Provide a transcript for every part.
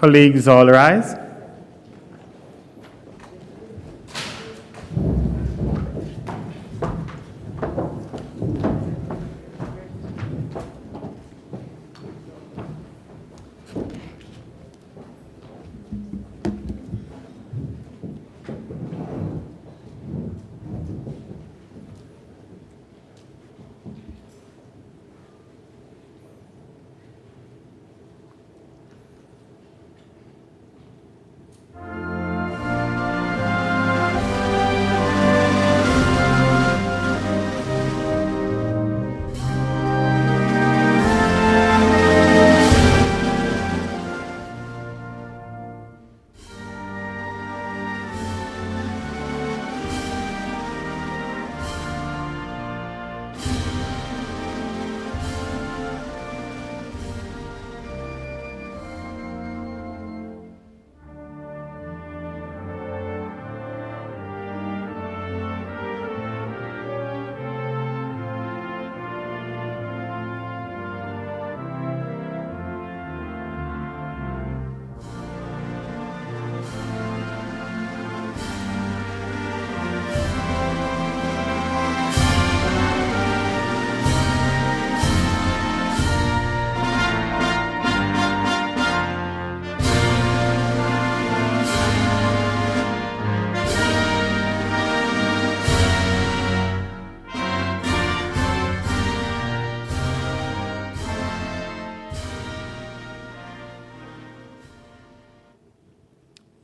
Colleagues, all rise.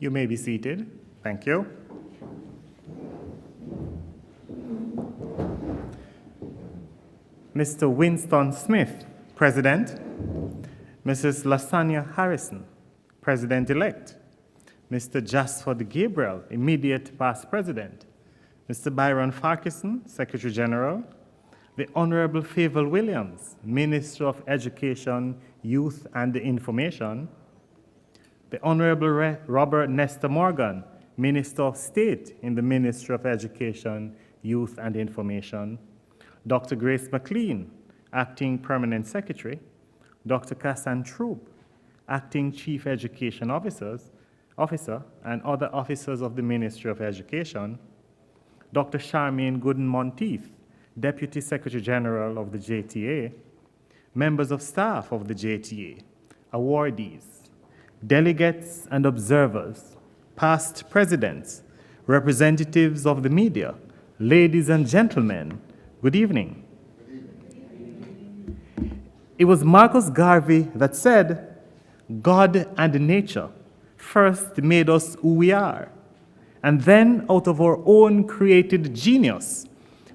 You may be seated. Thank you. Mr. Winston Smith, President. Mrs. Lasagna Harrison, President-elect. Mr. Jasford Gabriel, immediate past President. Mr. Byron Farquharson, Secretary General. The Honorable Favour Williams, Minister of Education, Youth and Information. The Honorable Robert Nestor Morgan, Minister of State in the Ministry of Education, Youth and Information. Dr. Grace McLean, Acting Permanent Secretary. Dr. Kassan Troop, Acting Chief Education Officer and other officers of the Ministry of Education. Dr. Charmaine Gooden-Monteith, Deputy Secretary General of the JTA. Members of staff of the JTA, awardees, delegates and observers, past presidents, representatives of the media, ladies and gentlemen, good evening. It was Marcus Garvey that said, "God and nature first made us who we are, and then out of our own created genius,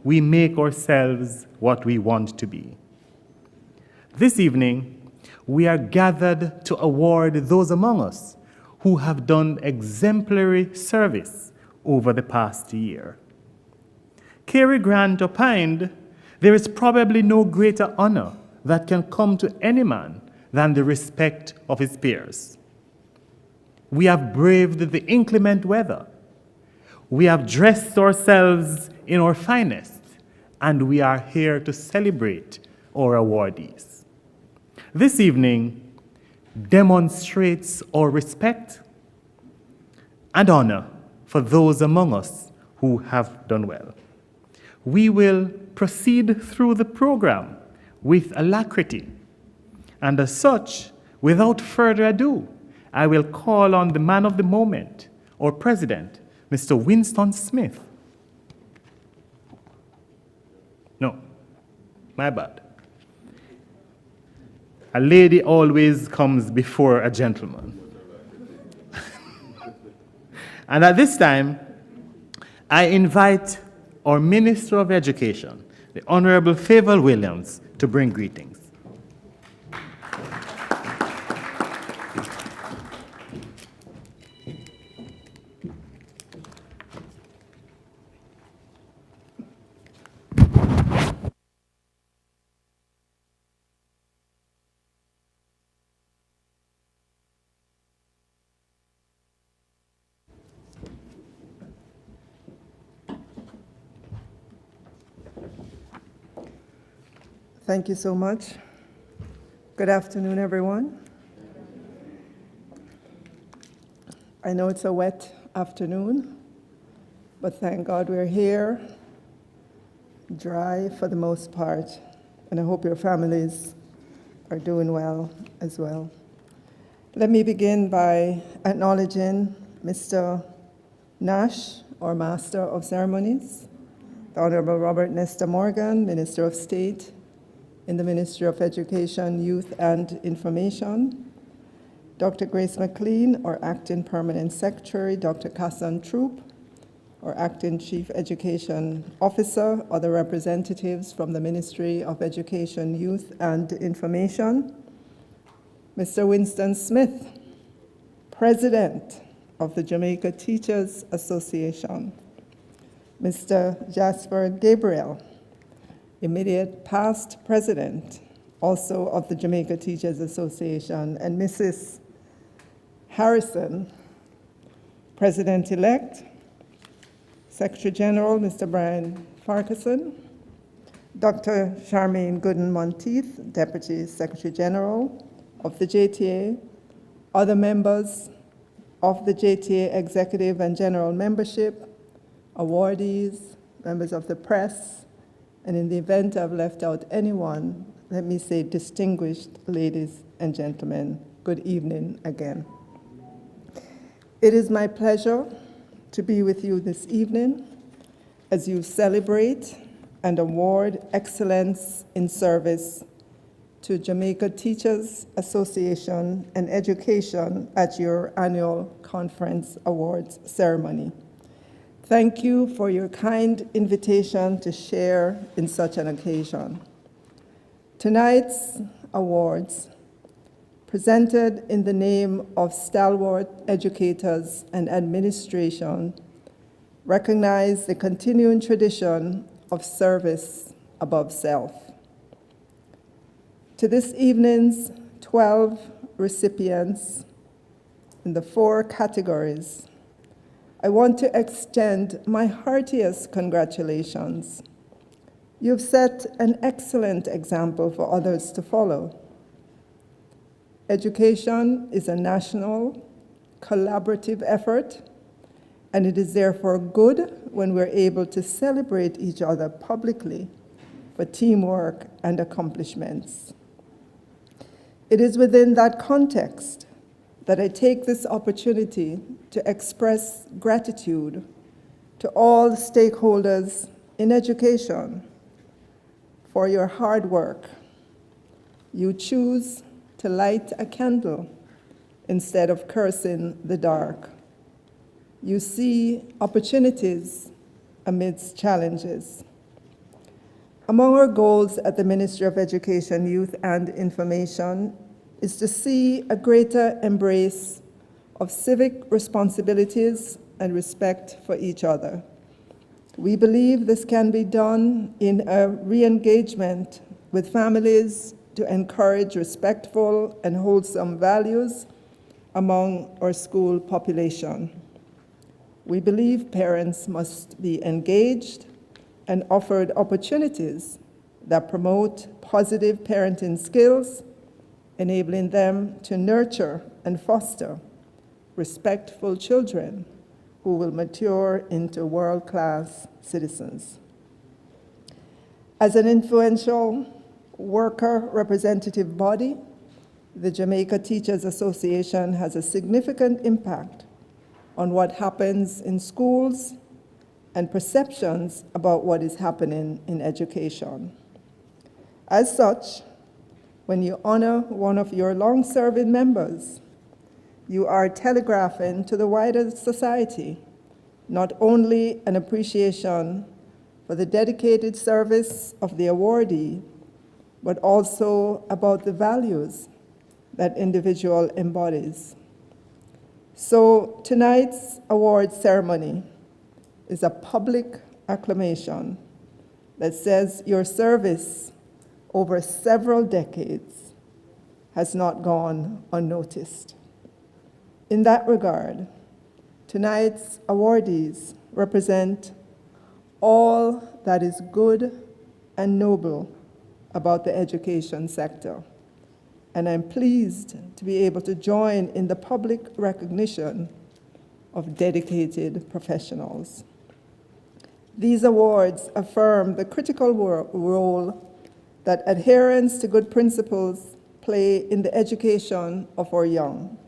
we make ourselves what we want to be." This evening, we are gathered to award those among us who have done exemplary service over the past year. Cary Grant opined, "There is probably no greater honor that can come to any man than the respect of his peers." We have braved the inclement weather. We have dressed ourselves in our finest, and we are here to celebrate our awardees. This evening demonstrates our respect and honor for those among us who have done well. We will proceed through the program with alacrity, and as such, without further ado, I will call on the man of the moment, our president, Mr. Winston Smith. No, my bad. A lady always comes before a gentleman. And at this time, I invite our Minister of Education, the Honorable Favour Williams, to bring greetings. Thank you so much. Good afternoon, everyone. I know it's a wet afternoon, but thank God we're here, dry for the most part, and I hope your families are doing well as well. Let me begin by acknowledging Mr. Nash, our Master of Ceremonies, the Honorable Robert Nesta Morgan, Minister of State in the Ministry of Education, Youth and Information, Dr. Grace McLean, our Acting Permanent Secretary, Dr. Kassan Troop, our Acting Chief Education Officer, other representatives from the Ministry of Education, Youth and Information, Mr. Winston Smith, President of the Jamaica Teachers Association, Mr. Jasper Gabriel, immediate past President, also of the Jamaica Teachers Association, and Mrs. Harrison, President-elect, Secretary General, Mr. Brian Farquharson, Dr. Charmaine Gooden-Monteith, Deputy Secretary General of the JTA, other members of the JTA Executive and General Membership, awardees, members of the press, and in the event I've left out anyone, let me say distinguished ladies and gentlemen, good evening again. It is my pleasure to be with you this evening as you celebrate and award excellence in service to Jamaica Teachers Association and Education at your annual conference awards ceremony. Thank you for your kind invitation to share in such an occasion. Tonight's awards, presented in the name of stalwart educators and administration, recognize the continuing tradition of service above self. To this evening's 12 recipients in the 4 categories, I want to extend my heartiest congratulations. You've set an excellent example for others to follow. Education is a national, collaborative effort, and it is therefore good when we're able to celebrate each other publicly for teamwork and accomplishments. It is within that context that I take this opportunity to express gratitude to all stakeholders in education for your hard work. You choose to light a candle instead of cursing the dark. You see opportunities amidst challenges. Among our goals at the Ministry of Education, Youth and Information is to see a greater embrace of civic responsibilities and respect for each other. We believe this can be done in a re-engagement with families to encourage respectful and wholesome values among our school population. We believe parents must be engaged and offered opportunities that promote positive parenting skills, enabling them to nurture and foster respectful children who will mature into world-class citizens. As an influential worker representative body, the Jamaica Teachers Association has a significant impact on what happens in schools and perceptions about what is happening in education. As such, when you honor one of your long-serving members, you are telegraphing to the wider society not only an appreciation for the dedicated service of the awardee, but also about the values that individual embodies. So tonight's award ceremony is a public acclamation that says your service over several decades has not gone unnoticed. In that regard, tonight's awardees represent all that is good and noble about the education sector, and I'm pleased to be able to join in the public recognition of dedicated professionals. These awards affirm the critical role that adherence to good principles play in the education of our young.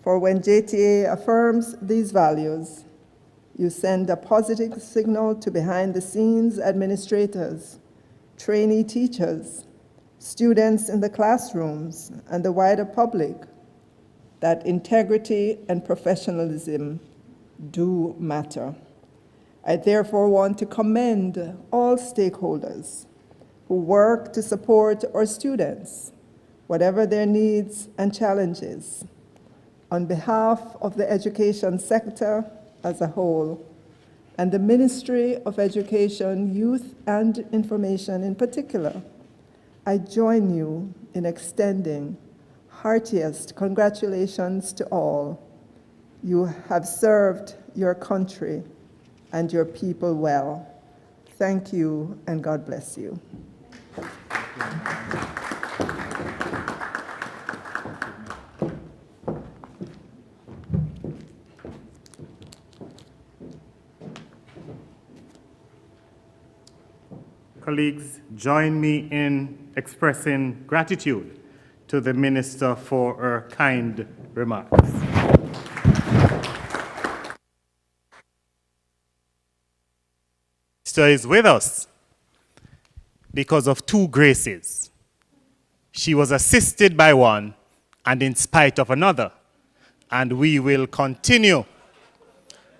For when JTA affirms these values, you send a positive signal to behind-the-scenes administrators, trainee teachers, students in the classrooms, and the wider public that integrity and professionalism do matter. I therefore want to commend all stakeholders who work to support our students, whatever their needs and challenges, on behalf of the education sector as a whole, and the Ministry of Education, Youth and Information in particular. I join you in extending heartiest congratulations to all. You have served your country and your people well. Thank you, and God bless you. Colleagues, join me in expressing gratitude to the Minister for her kind remarks. Minister is with us because of two graces. She was assisted by one and in spite of another, and we will continue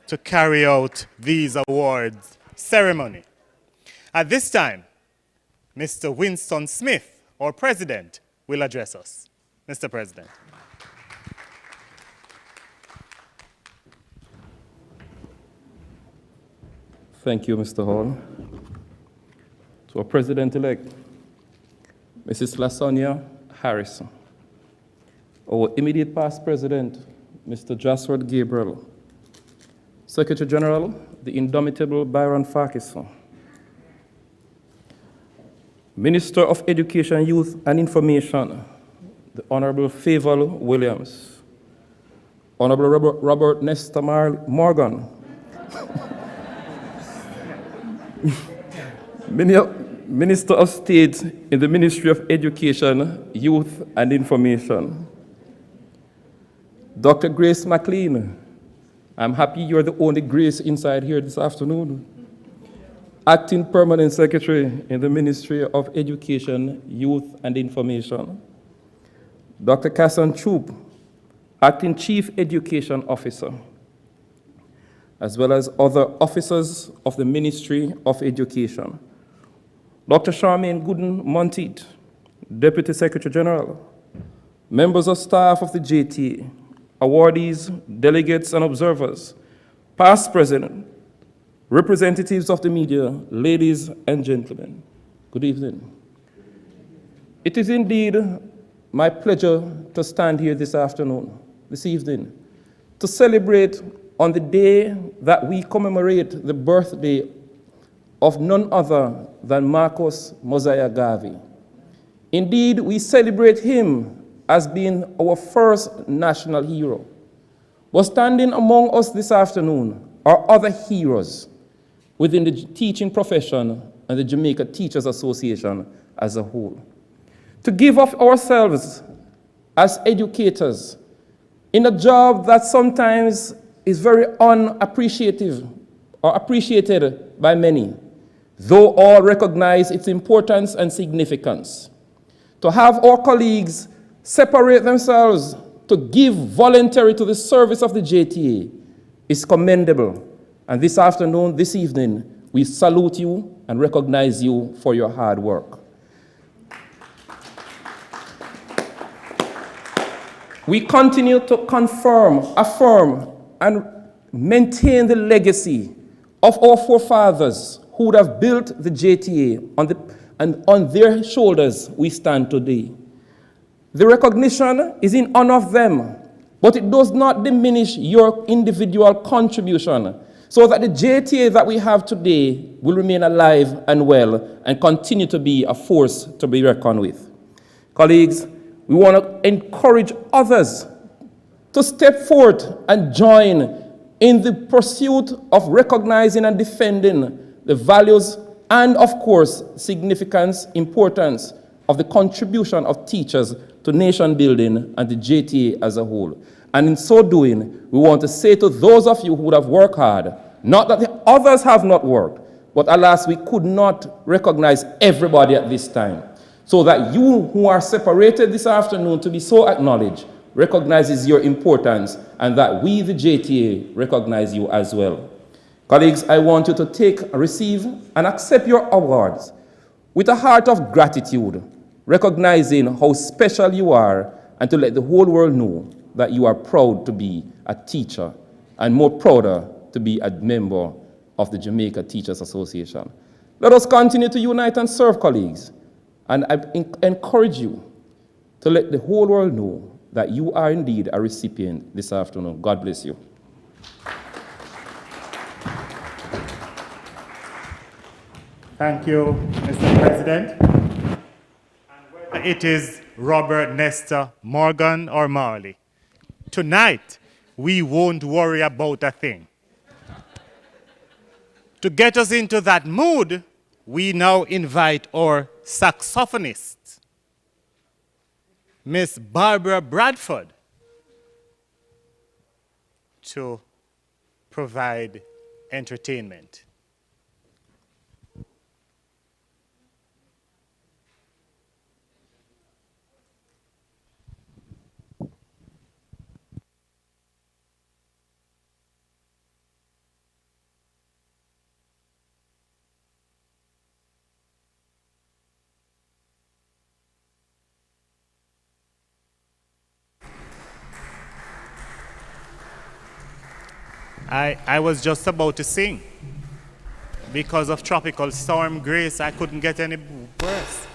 to carry out these awards ceremony. At this time, Mr. Winston Smith, our President, will address us. Mr. President. Thank you, Mr. Hall. To our President-elect, Mrs. LaSonia Harrison, our immediate past President, Mr. Joshua Gabriel, Secretary General, the indomitable Byron Farquharson, Minister of Education, Youth and Information, the Honorable Favour Williams, Honorable Robert Nestor Morgan, Minister of State in the Ministry of Education, Youth and Information, Dr. Grace McLean. I'm happy you're the only Grace inside here this afternoon. Acting Permanent Secretary in the Ministry of Education, Youth and Information. Dr. Casson Troop, Acting Chief Education Officer, as well as other officers of the Ministry of Education. Dr. Charmaine Gooden-Monteith, Deputy Secretary General, members of staff of the JTA, awardees, delegates and observers, past president, representatives of the media, ladies and gentlemen, good evening. It is indeed my pleasure to stand here this evening, to celebrate on the day that we commemorate the birthday of none other than Marcus Mosiah Garvey. Indeed, we celebrate him as being our first national hero. But standing among us this afternoon are other heroes within the teaching profession and the Jamaica Teachers Association as a whole. To give of ourselves as educators in a job that sometimes is very unappreciative or appreciated by many, though all recognize its importance and significance. To have our colleagues separate themselves to give voluntarily to the service of the JTA is commendable. And this afternoon, this evening, we salute you and recognize you for your hard work. We continue to confirm, affirm, and maintain the legacy of our forefathers who would have built the JTA, and on their shoulders we stand today. The recognition is in honor of them, but it does not diminish your individual contribution, so that the JTA that we have today will remain alive and well and continue to be a force to be reckoned with. Colleagues, we want to encourage others to step forward and join in the pursuit of recognizing and defending the values and, of course, significance, importance of the contribution of teachers to nation building and the JTA as a whole. And in so doing, we want to say to those of you who would have worked hard, not that the others have not worked, but alas, we could not recognize everybody at this time. So that you who are separated this afternoon to be so acknowledged recognizes your importance, and that we, the JTA, recognize you as well. Colleagues, I want you to receive, and accept your awards with a heart of gratitude, recognizing how special you are, and to let the whole world know that you are proud to be a teacher, and more prouder to be a member of the Jamaica Teachers Association. Let us continue to unite and serve, colleagues, and I encourage you to let the whole world know that you are indeed a recipient this afternoon. God bless you. Thank you, Mr. President. And whether it is Robert, Nestor, Morgan, or Marley, tonight we won't worry about a thing. To get us into that mood, we now invite our saxophonist, Miss Barbara Bradford, to provide entertainment. I was just about to sing. Because of Tropical Storm Grace, I couldn't get any worse.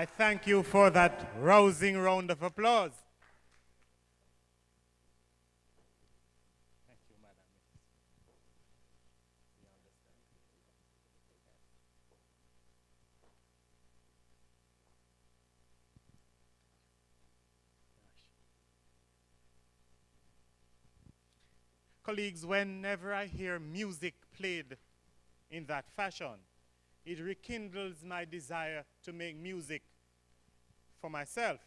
I thank you for that rousing round of applause. Thank you, Madam. Colleagues, whenever I hear music played in that fashion, it rekindles my desire to make music for myself.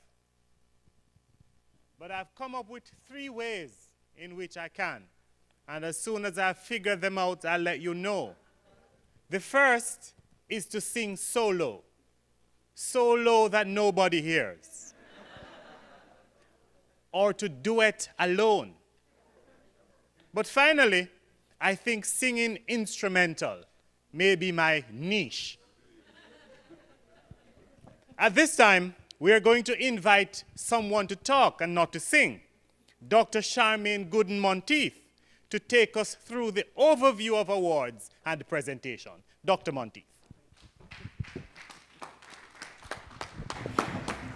But I've come up with 3 ways in which I can. And as soon as I figure them out, I'll let you know. The first is to sing solo. So low that nobody hears. Or to duet alone. But finally, I think singing instrumental may be my niche. At this time, we are going to invite someone to talk and not to sing, Dr. Charmaine Gooden-Monteith, to take us through the overview of awards and presentation. Dr. Monteith.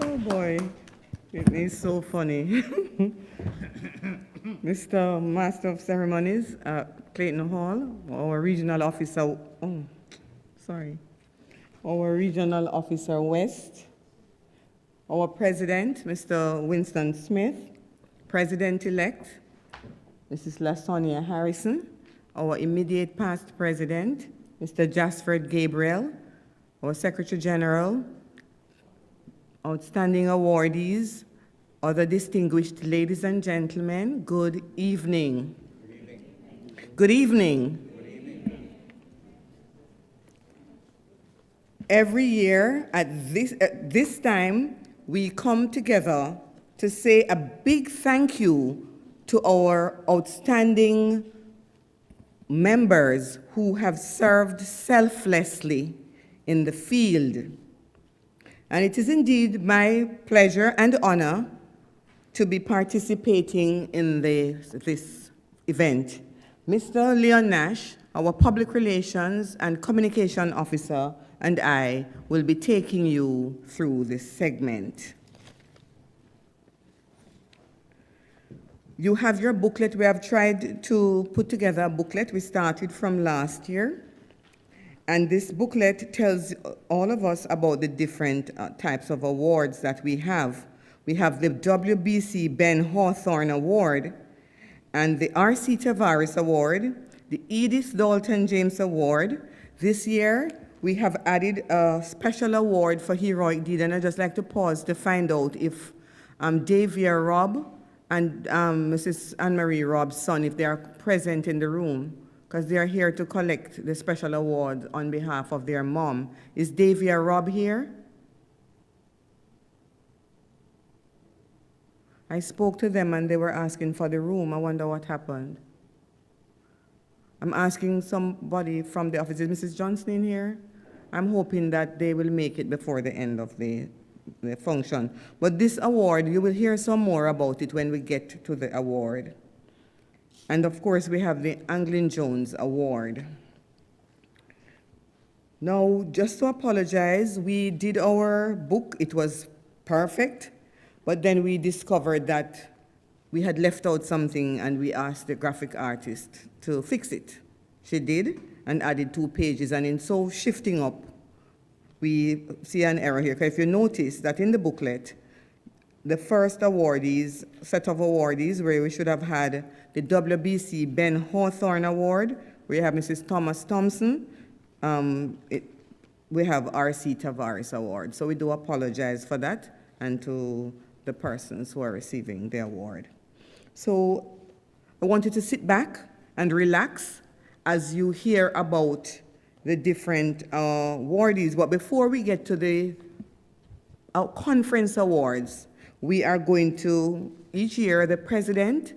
Oh boy, it is so funny. Mr. Master of Ceremonies at Clayton Hall, our regional officer, our regional officer West, our president, Mr. Winston Smith, president-elect, Mrs. LaSonia Harrison, our immediate past president, Mr. Jasford Gabriel, our secretary general, outstanding awardees, other distinguished ladies and gentlemen, good evening. Good evening. Every year at this time, we come together to say a big thank you to our outstanding members who have served selflessly in the field. And it is indeed my pleasure and honor to be participating in this event. Mr. Leon Nash, our Public Relations and Communication Officer, and I will be taking you through this segment. You have your booklet. We have tried to put together a booklet. We started from last year. And this booklet tells all of us about the different types of awards that we have. We have the WBC Ben Hawthorne Award and the R.C. Tavares Award, the Edith Dalton James Award. This year, we have added a special award for heroic deed, and I'd just like to pause to find out if Davia Robb and Mrs. Anne-Marie Robb's son, if they are present in the room, because they are here to collect the special award on behalf of their mom. Is Davia Robb here? I spoke to them and they were asking for the room. I wonder what happened. I'm asking somebody from the office. Is Mrs. Johnson in here? I'm hoping that they will make it before the end of the function. But this award, you will hear some more about it when we get to the award. And of course, we have the Anglin Jones Award. Now, just to apologize, we did our book. It was perfect, but then we discovered that we had left out something and we asked the graphic artist to fix it. She did and added 2 pages, and in so shifting up, we see an error here. Because if you notice that in the booklet, the first awardees, set of awardees, where we should have had the WBC Ben Hawthorne Award, we have Mrs. Thomas Thompson, we have R.C. Tavares Award. So we do apologize for that and to the persons who are receiving the award. So I want you to sit back and relax as you hear about the different awardees. But before we get to the conference awards, we are going to, each year, the president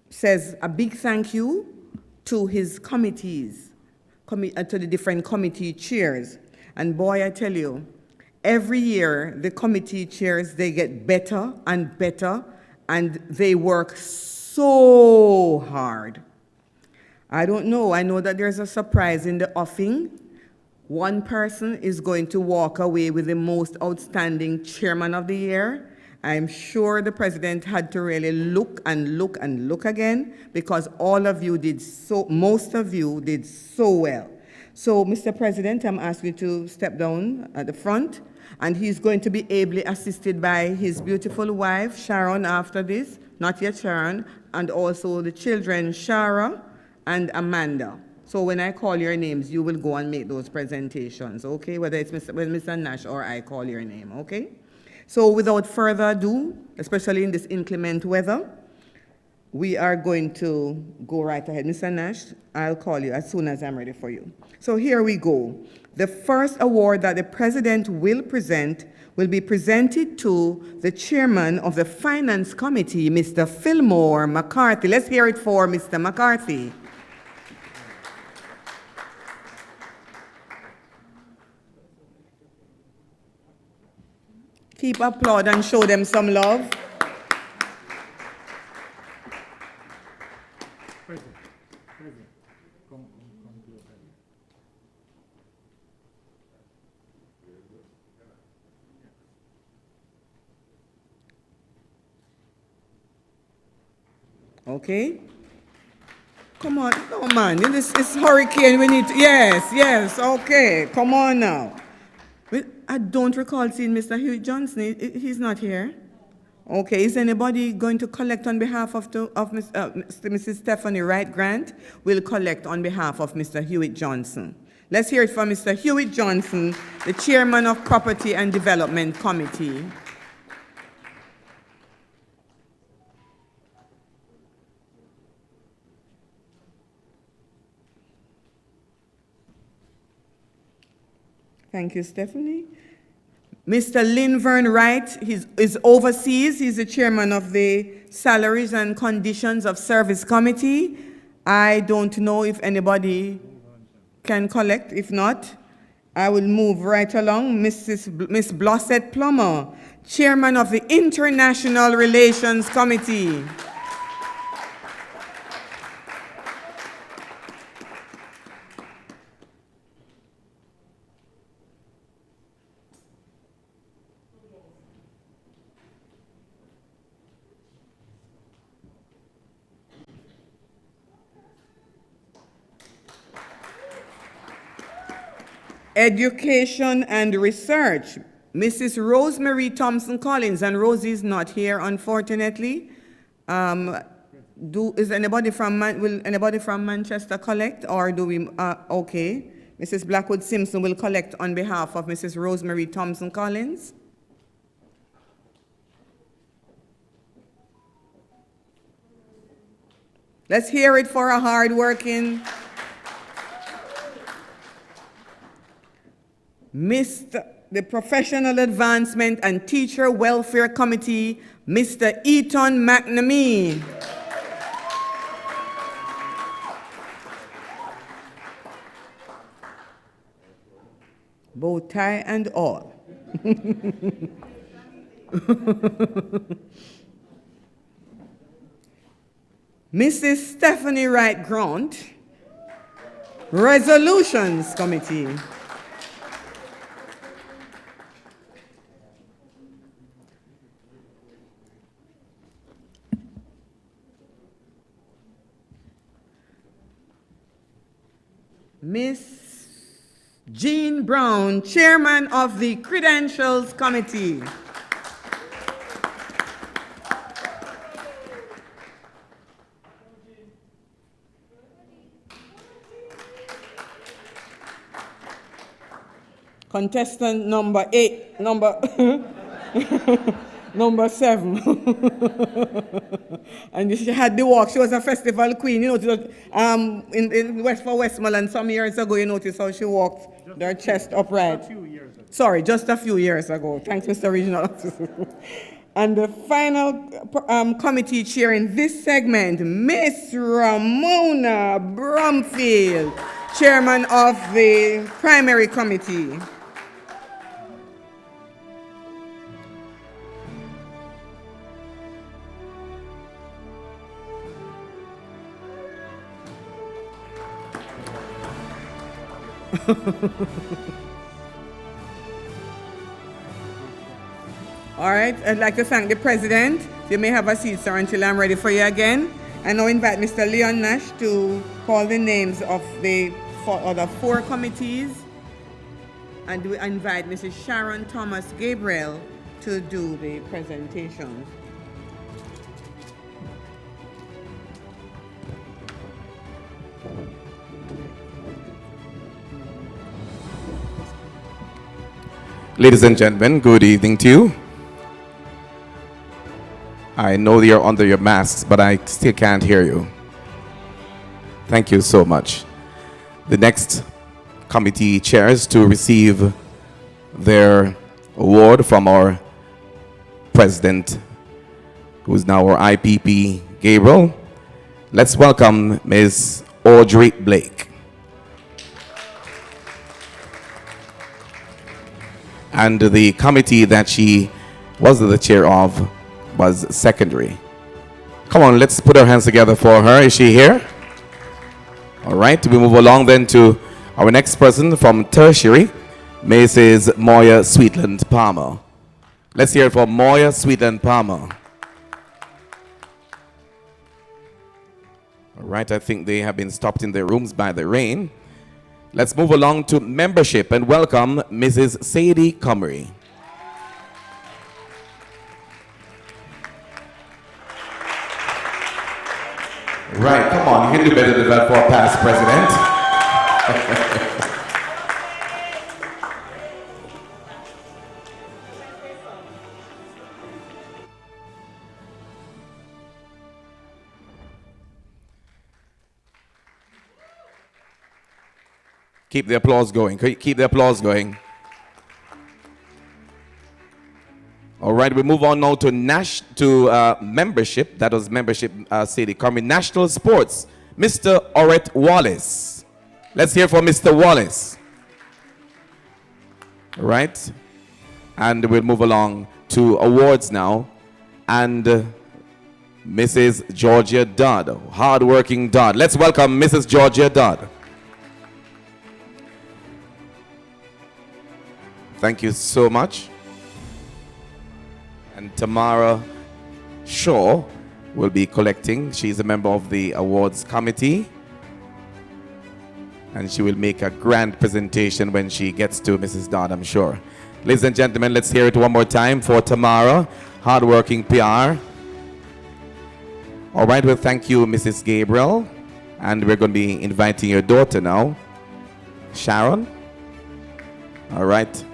says a big thank you to his committees, to the different committee chairs. And boy, I tell you, every year, the committee chairs, they get better and better, and they work so hard. I don't know. I know that there's a surprise in the offing. One person is going to walk away with the most outstanding chairman of the year. I'm sure the president had to really look and look and look again, because all of you did so, most of you did so well. So, Mr. President, I'm asking you to step down at the front. And he's going to be ably assisted by his beautiful wife, Sharon, after this, not yet Sharon, and also the children, Shara and Amanda. So when I call your names, you will go and make those presentations, okay? Whether it's Mr. Nash or I call your name, okay? So without further ado, especially in this inclement weather, we are going to go right ahead. Mr. Nash, I'll call you as soon as I'm ready for you. So here we go. The first award that the President will present will be presented to the Chairman of the Finance Committee, Mr. Fillmore McCarthy. Let's hear it for Mr. McCarthy. Keep applaud and show them some love. Okay. Come on, no man, this is hurricane, we need to, yes, okay, come on now. I don't recall seeing Mr. Hewitt Johnson, he's not here. Okay, is anybody going to collect on behalf of Mrs. Stephanie Wright Grant? Will collect on behalf of Mr. Hewitt Johnson. Let's hear it from Mr. Hewitt Johnson, the Chairman of Property and Development Committee. Thank you, Stephanie. Mr. Linvern Wright is overseas. He's the chairman of the Salaries and Conditions of Service Committee. I don't know if anybody can collect. If not, I will move right along. Miss Blossett Plummer, chairman of the International Relations Committee. Education and Research, Mrs. Rosemary Thompson Collins, and Rosie's not here, unfortunately. Will anybody from Manchester collect, or do we? Okay, Mrs. Blackwood Simpson will collect on behalf of Mrs. Rosemary Thompson Collins. Let's hear it for a hard-working the Professional Advancement and Teacher Welfare Committee, Mr. Eaton McNamee. Bow tie and all. Mrs. Stephanie Wright Grant, Resolutions Committee. Miss Jean Brown, Chairman of the Credentials Committee. Contestant number 8, number 7. And she had the walk. She was a festival queen. You know, in Westmoreland some years ago, you notice how she walked, her chest upright. A few years ago. Sorry, just a few years ago. Thanks, Mr. Regional Officer. And the final committee chair in this segment, Miss Ramona Brumfield, Chairman of the Primary Committee. All right, I'd like to thank the President. You may have a seat, sir, until I'm ready for you again. I now invite Mr. Leon Nash to call the names of the other 4 committees And we invite Mrs. Sharon Thomas Gabriel to do the presentation. Ladies and gentlemen, good evening to you. I know you're under your masks, but I still can't hear you. Thank you so much. The next committee chairs to receive their award from our president, who is now our IPP, Gabriel. Let's welcome Ms. Audrey Blake. And the committee that she was the chair of was secondary. Come on, let's put our hands together for her. Is she here? All right, we move along then to our next person from tertiary, Mrs. Moya Sweetland Palmer. Let's hear it for Moya Sweetland Palmer. All right, I think they have been stopped in their rooms by the rain. Let's move along to membership and welcome Mrs. Sadie Comrie. Right, come on, you can do better than that for a past president. Keep the applause going. Keep the applause going. All right, we move on now to membership. That was membership, Sadie Comrie. National Sports, Mr. Orett Wallace. Let's hear from Mr. Wallace. All right, and we'll move along to awards now. And Mrs. Georgia Dodd, hardworking Dodd. Let's welcome Mrs. Georgia Dodd. Thank you so much. And Tamara Shaw will be collecting. She's a member of the awards committee. And she will make a grand presentation when she gets to Mrs. Dodd, I'm sure. Ladies and gentlemen, let's hear it one more time for Tamara, hardworking PR. All right, well, thank you, Mrs. Gabriel. And we're going to be inviting your daughter now, Sharon. All right.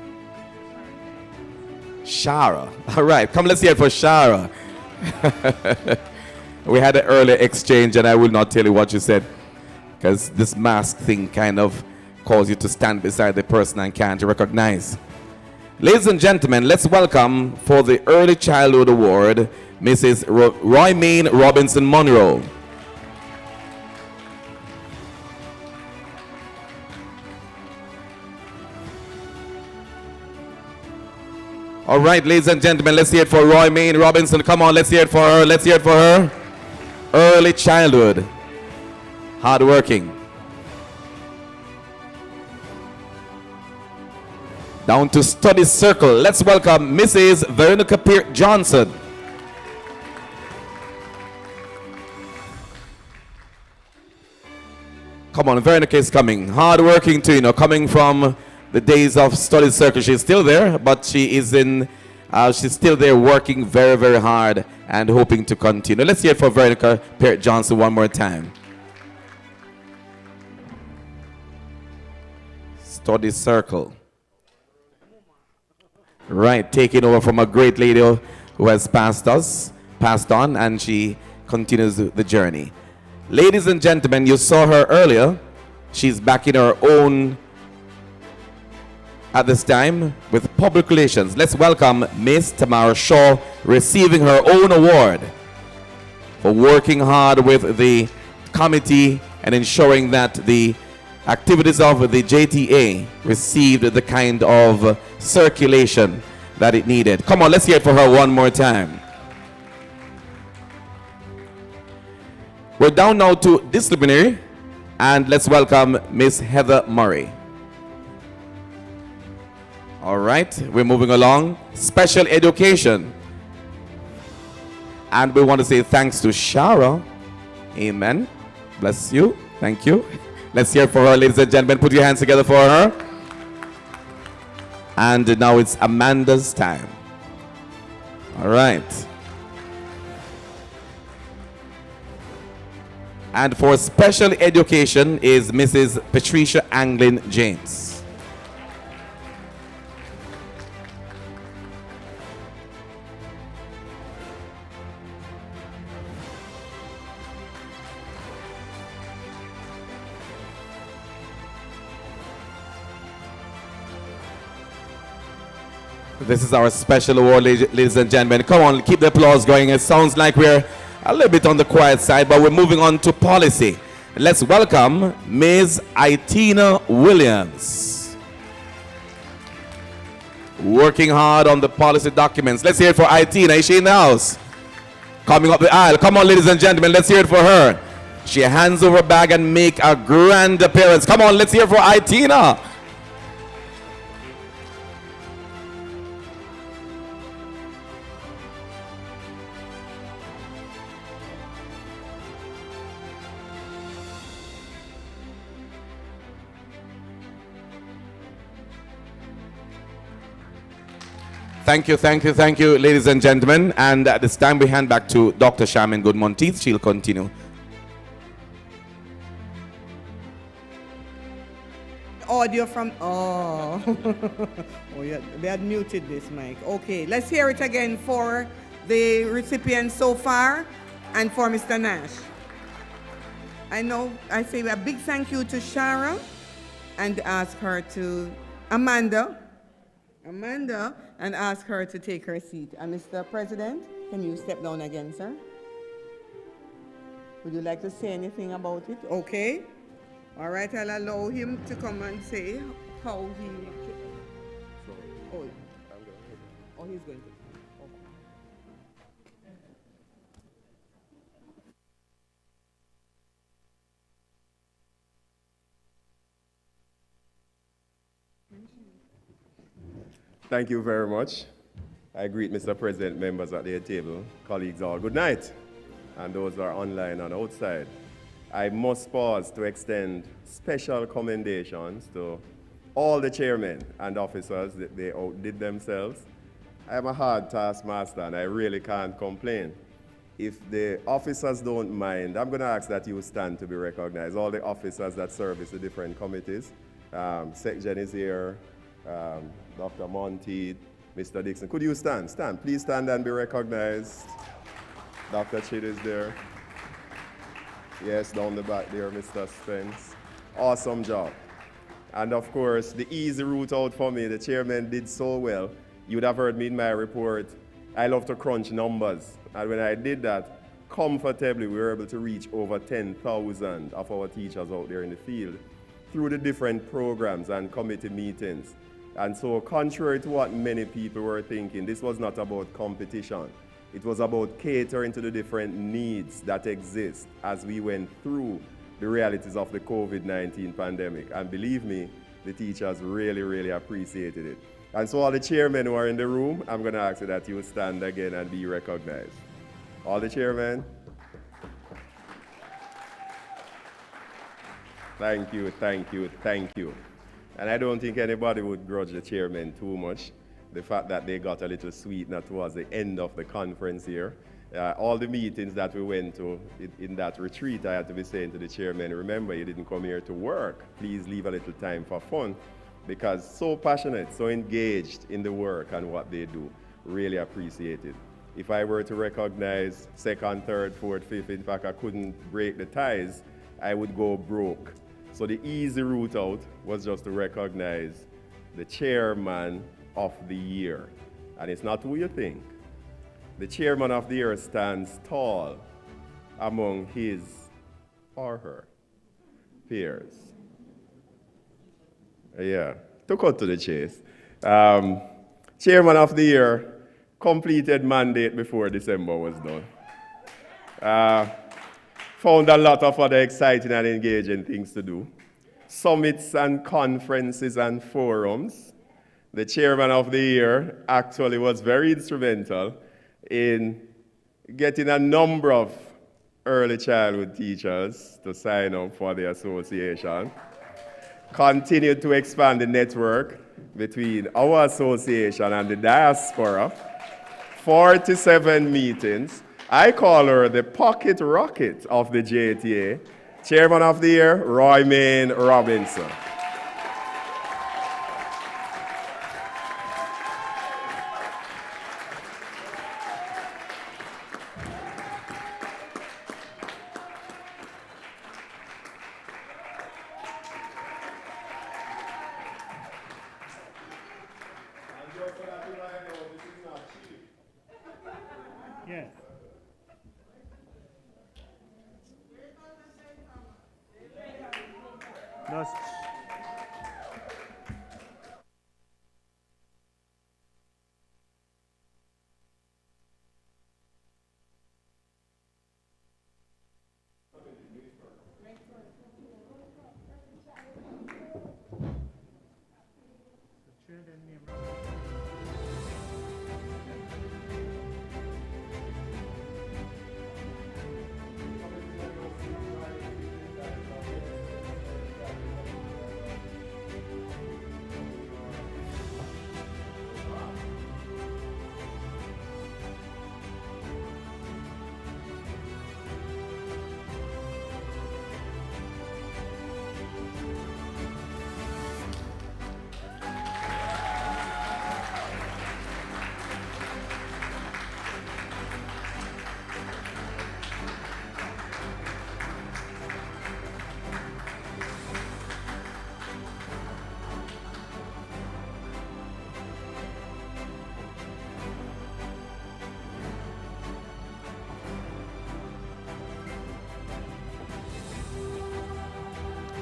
Shara. All right, come, let's hear it for Shara. We had an earlier exchange, and I will not tell you what you said, because this mask thing kind of calls you to stand beside the person and can't recognize. Ladies and gentlemen, let's welcome for the Early Childhood Award, Mrs. Roy-Main Robinson Monroe. All right, ladies and gentlemen, let's hear it for Roy-Main Robinson. Come on, let's hear it for her. Let's hear it for her. Early childhood. Hardworking. Down to study circle. Let's welcome Mrs. Veronica Peart Johnson. Come on, Veronica is coming. Hardworking too, you know, coming from the days of study circle. She's still there, but she is in, she's still there working very, very hard and hoping to continue. Let's hear it for Veronica Peart Johnson one more time. Study circle. Right, taking over from a great lady who has passed on, and she continues the journey. Ladies and gentlemen, you saw her earlier. She's back in her own at this time with public relations. Let's welcome Miss Tamara Shaw, receiving her own award for working hard with the committee and ensuring that the activities of the JTA received the kind of circulation that it needed. Come on, let's hear it for her one more time. We're down now to disciplinary, and let's welcome Miss Heather Murray. All right, we're moving along. Special education. And we want to say thanks to Shara. Amen. Bless you. Thank you. Let's hear it for her, ladies and gentlemen. Put your hands together for her. And now it's Amanda's time. All right. And for special education is Mrs. Patricia Anglin James. This is our special award, ladies and gentlemen. Come on, keep the applause going. It sounds like we're a little bit on the quiet side, but we're moving on to policy. Let's welcome Ms. Itina Williams. Working hard on the policy documents. Let's hear it for Itina. Is she in the house? Coming up the aisle. Come on, ladies and gentlemen, let's hear it for her. She hands over her bag and make a grand appearance. Come on, let's hear it for Itina. Thank you, ladies and gentlemen. And at this time, we hand back to Dr. Charmaine Good-Monteith. She'll continue. Audio from, oh, yeah, they had muted this mic. Okay, let's hear it again for the recipients so far and for Mr. Nash. I say a big thank you to Shara and ask her to, Amanda, and ask her to take her seat. And Mr. President, can you step down again, sir? Would you like to say anything about it? Okay. All right, I'll allow him to come and say how he... Oh, he's going to. Thank you very much. I greet Mr. President, members at the table, colleagues all, good night. And those who are online and outside. I must pause to extend special commendations to all the chairmen and officers that they outdid themselves. I am a hard taskmaster and I really can't complain. If the officers don't mind, I'm going to ask that you stand to be recognized. All the officers that service the different committees. SecGen is here. Dr. Monteith, Mr. Dixon. Could you stand? Stand. Please stand and be recognized. Dr. Chid is there. Yes, down the back there, Mr. Spence. Awesome job. And of course, the easy route out for me, the chairman did so well. You would have heard me in my report. I love to crunch numbers. And when I did that, comfortably, we were able to reach over 10,000 of our teachers out there in the field through the different programs and committee meetings. And so contrary to what many people were thinking, this was not about competition. It was about catering to the different needs that exist as we went through the realities of the COVID-19 pandemic. And believe me, the teachers really, really appreciated it. And so all the chairmen who are in the room, I'm going to ask you that you stand again and be recognized. All the chairmen. Thank you, thank you, thank you. And I don't think anybody would grudge the chairman too much. The fact that they got a little sweetener towards the end of the conference here. All the meetings that we went to in that retreat, I had to be saying to the chairman, remember, you didn't come here to work. Please leave a little time for fun. Because so passionate, so engaged in the work and what they do. Really appreciate it. If I were to recognize second, third, fourth, fifth, in fact, I couldn't break the ties, I would go broke. So the easy route out was just to recognize the chairman of the year. And it's not who you think. The chairman of the year stands tall among his or her peers. Yeah, to cut to the chase. Chairman of the year completed mandate before December was done. Found a lot of other exciting and engaging things to do. Summits and conferences and forums. The chairman of the year actually was very instrumental in getting a number of early childhood teachers to sign up for the association. Continued to expand the network between our association and the diaspora. 47 meetings. I call her the pocket rocket of the JTA. Chairman of the Year, Roy Main Robinson. Yes. That's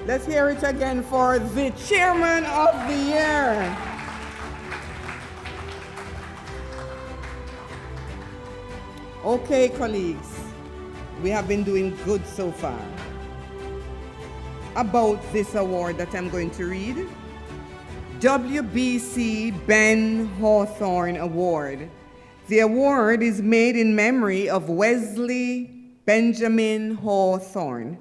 Let's hear it again for the Chairman of the Year. Okay, colleagues, we have been doing good so far. About this award that I'm going to read, WBC Ben Hawthorne Award. The award is made in memory of Wesley Benjamin Hawthorne,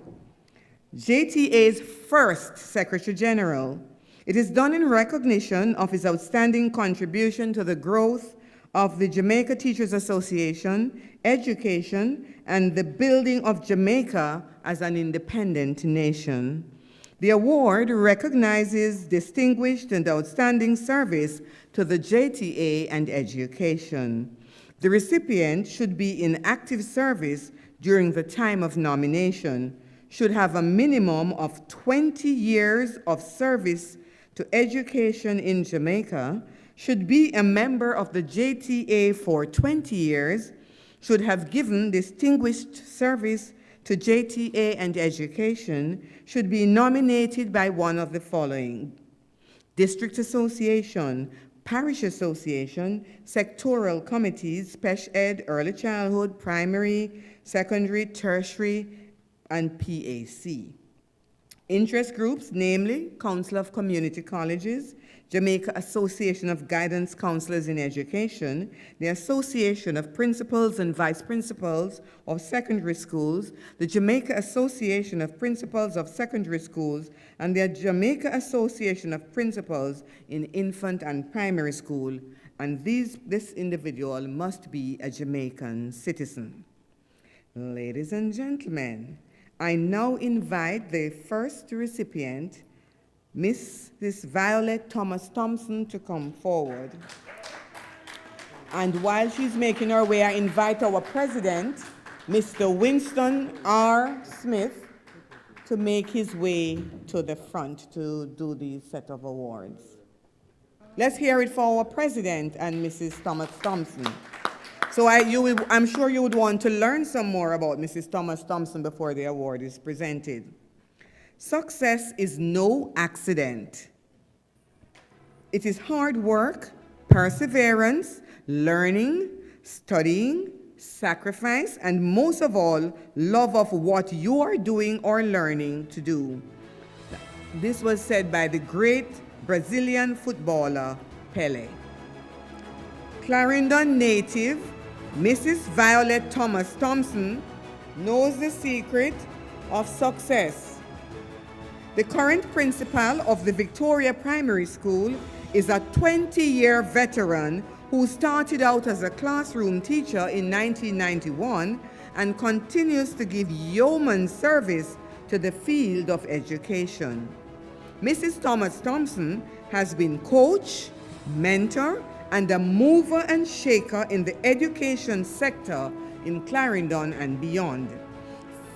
JTA's first Secretary General. It is done in recognition of his outstanding contribution to the growth of the Jamaica Teachers Association, education, and the building of Jamaica as an independent nation. The award recognizes distinguished and outstanding service to the JTA and education. The recipient should be in active service during the time of nomination, should have a minimum of 20 years of service to education in Jamaica, should be a member of the JTA for 20 years, should have given distinguished service to JTA and education, should be nominated by one of the following: District Association, Parish Association, sectoral committees, Special Ed, Early Childhood, Primary, Secondary, Tertiary, and PAC. Interest groups, namely Council of Community Colleges, Jamaica Association of Guidance Counselors in Education, the Association of Principals and Vice Principals of Secondary Schools, the Jamaica Association of Principals of Secondary Schools, and the Jamaica Association of Principals in Infant and Primary School, and this individual must be a Jamaican citizen. Ladies and gentlemen, I now invite the first recipient, Mrs. Violet Thomas Thompson, to come forward. And while she's making her way, I invite our president, Mr. Winston R. Smith, to make his way to the front to do the set of awards. Let's hear it for our president and Mrs. Thomas Thompson. So I'm sure you would want to learn some more about Mrs. Thomas Thompson before the award is presented. Success is no accident. It is hard work, perseverance, learning, studying, sacrifice, and most of all, love of what you are doing or learning to do. This was said by the great Brazilian footballer, Pelé. Clarendon native, Mrs. Violet Thomas Thompson knows the secret of success. The current principal of the Victoria Primary School is a 20-year veteran who started out as a classroom teacher in 1991 and continues to give yeoman service to the field of education. Mrs. Thomas Thompson has been coach, mentor, and a mover and shaker in the education sector in Clarendon and beyond.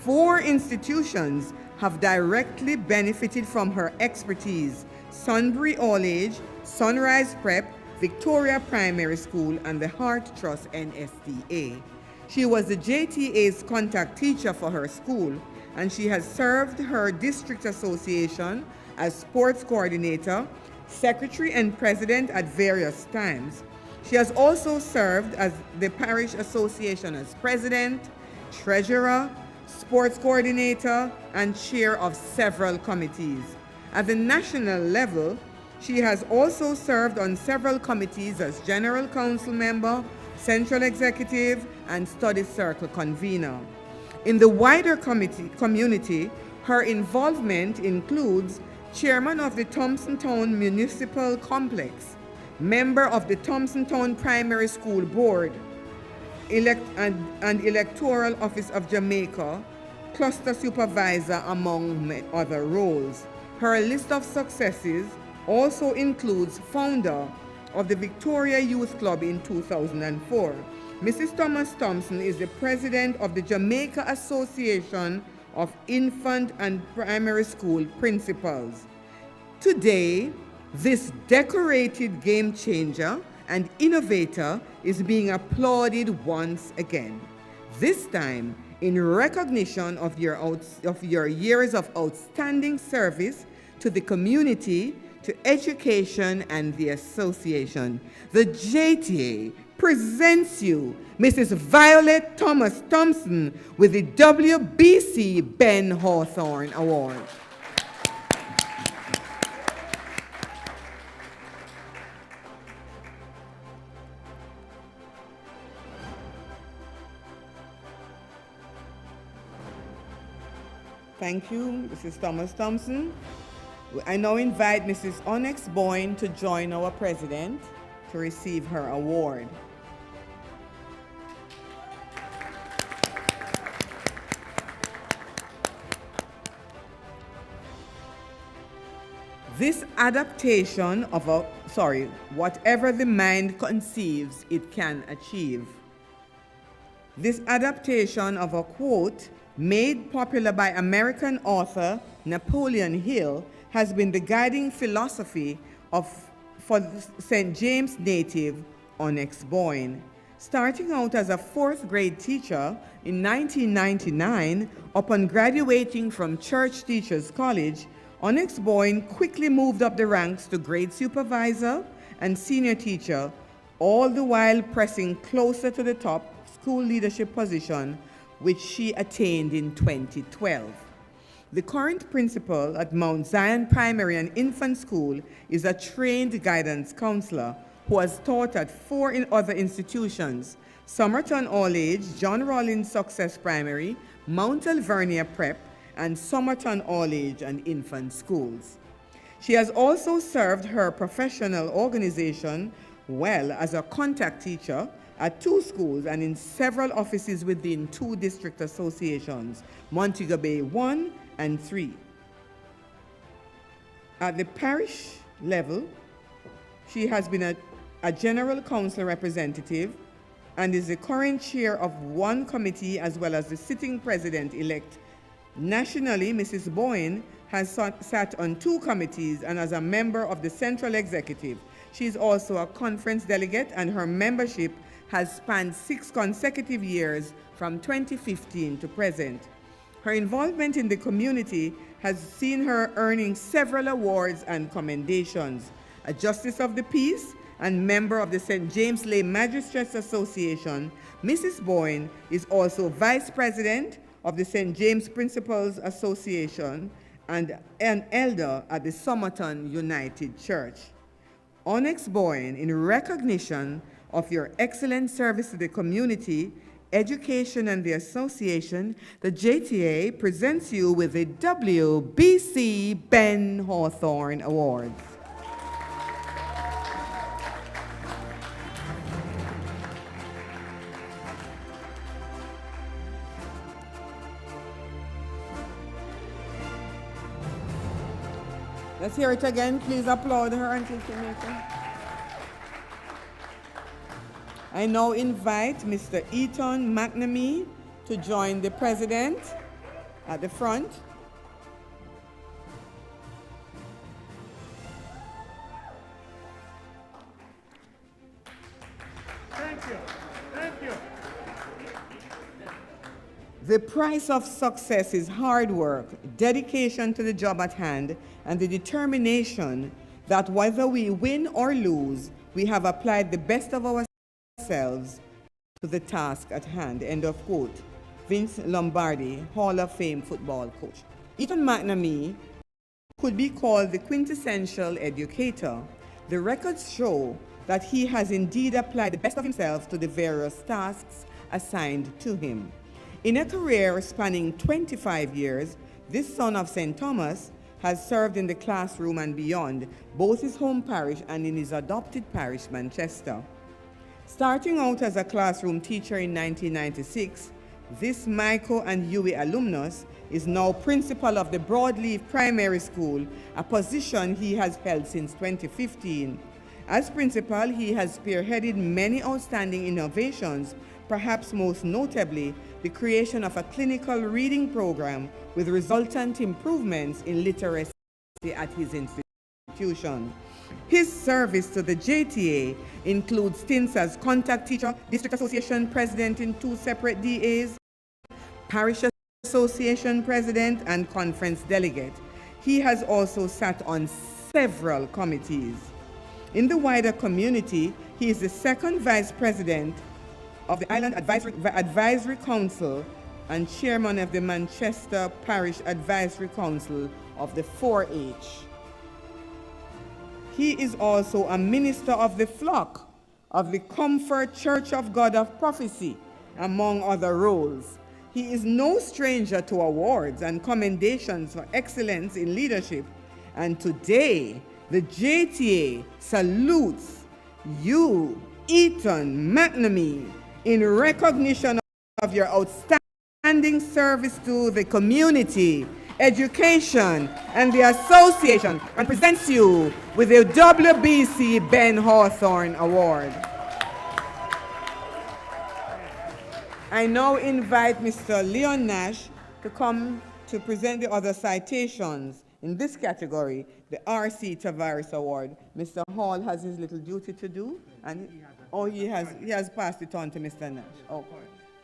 4 institutions have directly benefited from her expertise: Sunbury All Age, Sunrise Prep, Victoria Primary School, and the Heart Trust NSDA. She was the JTA's contact teacher for her school, and she has served her district association as sports coordinator, secretary, and president at various times. She has also served as the parish association as president, treasurer, sports coordinator, and chair of several committees. At the national level, she has also served on several committees as general council member, central executive, and study circle convener. In the wider community, her involvement includes chairman of the Thompson Town Municipal Complex, member of the Thompson Town Primary School Board, and Electoral Office of Jamaica, cluster supervisor, among other roles. Her list of successes also includes founder of the Victoria Youth Club in 2004. Mrs. Thomas Thompson is the president of the Jamaica Association of Infant and Primary School Principals. Today, this decorated game changer and innovator is being applauded once again, this time in recognition of your years of outstanding service to the community, to education, and the association. The JTA presents you Mrs. Violet Thomas Thompson with the WBC Ben Hawthorne Award. Thank you, Mrs. Thomas Thompson. I now invite Mrs. Onyx Boyne to join our president to receive her award. This adaptation of whatever the mind conceives, it can achieve. This adaptation of a quote made popular by American author Napoleon Hill has been the guiding philosophy for St. James native Onyx Boyne. Starting out as a 4th grade teacher in 1999, upon graduating from Church Teachers College, Onyx Boyne quickly moved up the ranks to grade supervisor and senior teacher, all the while pressing closer to the top school leadership position, which she attained in 2012. The current principal at Mount Zion Primary and Infant School is a trained guidance counselor who has taught at 4 other institutions: Somerton All Age, John Rollins Success Primary, Mount Alvernia Prep, and Somerton All Age and Infant Schools. She has also served her professional organization well as a contact teacher at 2 schools and in several offices within 2 district associations, Montego Bay 1 and 3. At the parish level, she has been a general council representative and is the current chair of 1 committee as well as the sitting president-elect. Nationally, Mrs. Boyne has sat on 2 committees and as a member of the central executive. She is also a conference delegate, and her membership has spanned 6 consecutive years from 2015 to present. Her involvement in the community has seen her earning several awards and commendations: a Justice of the Peace and member of the St. James Lay Magistrates Association. Mrs. Boyne is also Vice President of the St. James Principals Association and an elder at the Somerton United Church. Onyx Boyne, in recognition of your excellent service to the community, education, and the association, the JTA presents you with the WBC Ben Hawthorne Awards. Let's hear it again. Please applaud her until she makes it. I now invite Mr. Eaton McNamee to join the president at the front. Thank you. Thank you. The price of success is hard work, dedication to the job at hand, and the determination that whether we win or lose, we have applied the best of ourselves to the task at hand. End of quote. Vince Lombardi, Hall of Fame football coach. Eaton McNamee could be called the quintessential educator. The records show that he has indeed applied the best of himself to the various tasks assigned to him. In a career spanning 25 years, this son of St. Thomas has served in the classroom and beyond, both his home parish and in his adopted parish, Manchester. Starting out as a classroom teacher in 1996, this Michael and Huey alumnus is now principal of the Broadleaf Primary School, a position he has held since 2015. As principal, he has spearheaded many outstanding innovations, perhaps most notably the creation of a clinical reading program with resultant improvements in literacy at his institution. His service to the JTA includes stints as contact teacher, district association president in 2 separate DAs, parish association president, and conference delegate. He has also sat on several committees. In the wider community, he is the 2nd vice president of the Island Advisory Council and chairman of the Manchester Parish Advisory Council of the 4-H. He is also a minister of the flock of the Comfort Church of God of Prophecy, among other roles. He is no stranger to awards and commendations for excellence in leadership, and today the JTA salutes you, Eaton McNamee, in recognition of your outstanding service to the community, education, and the association, and presents you with the WBC Ben Hawthorne Award. I now invite Mr. Leon Nash to come to present the other citations in this category, the R.C. Tavares Award. Mr. Hall has his little duty to do, and he has passed it on to Mr. Nash.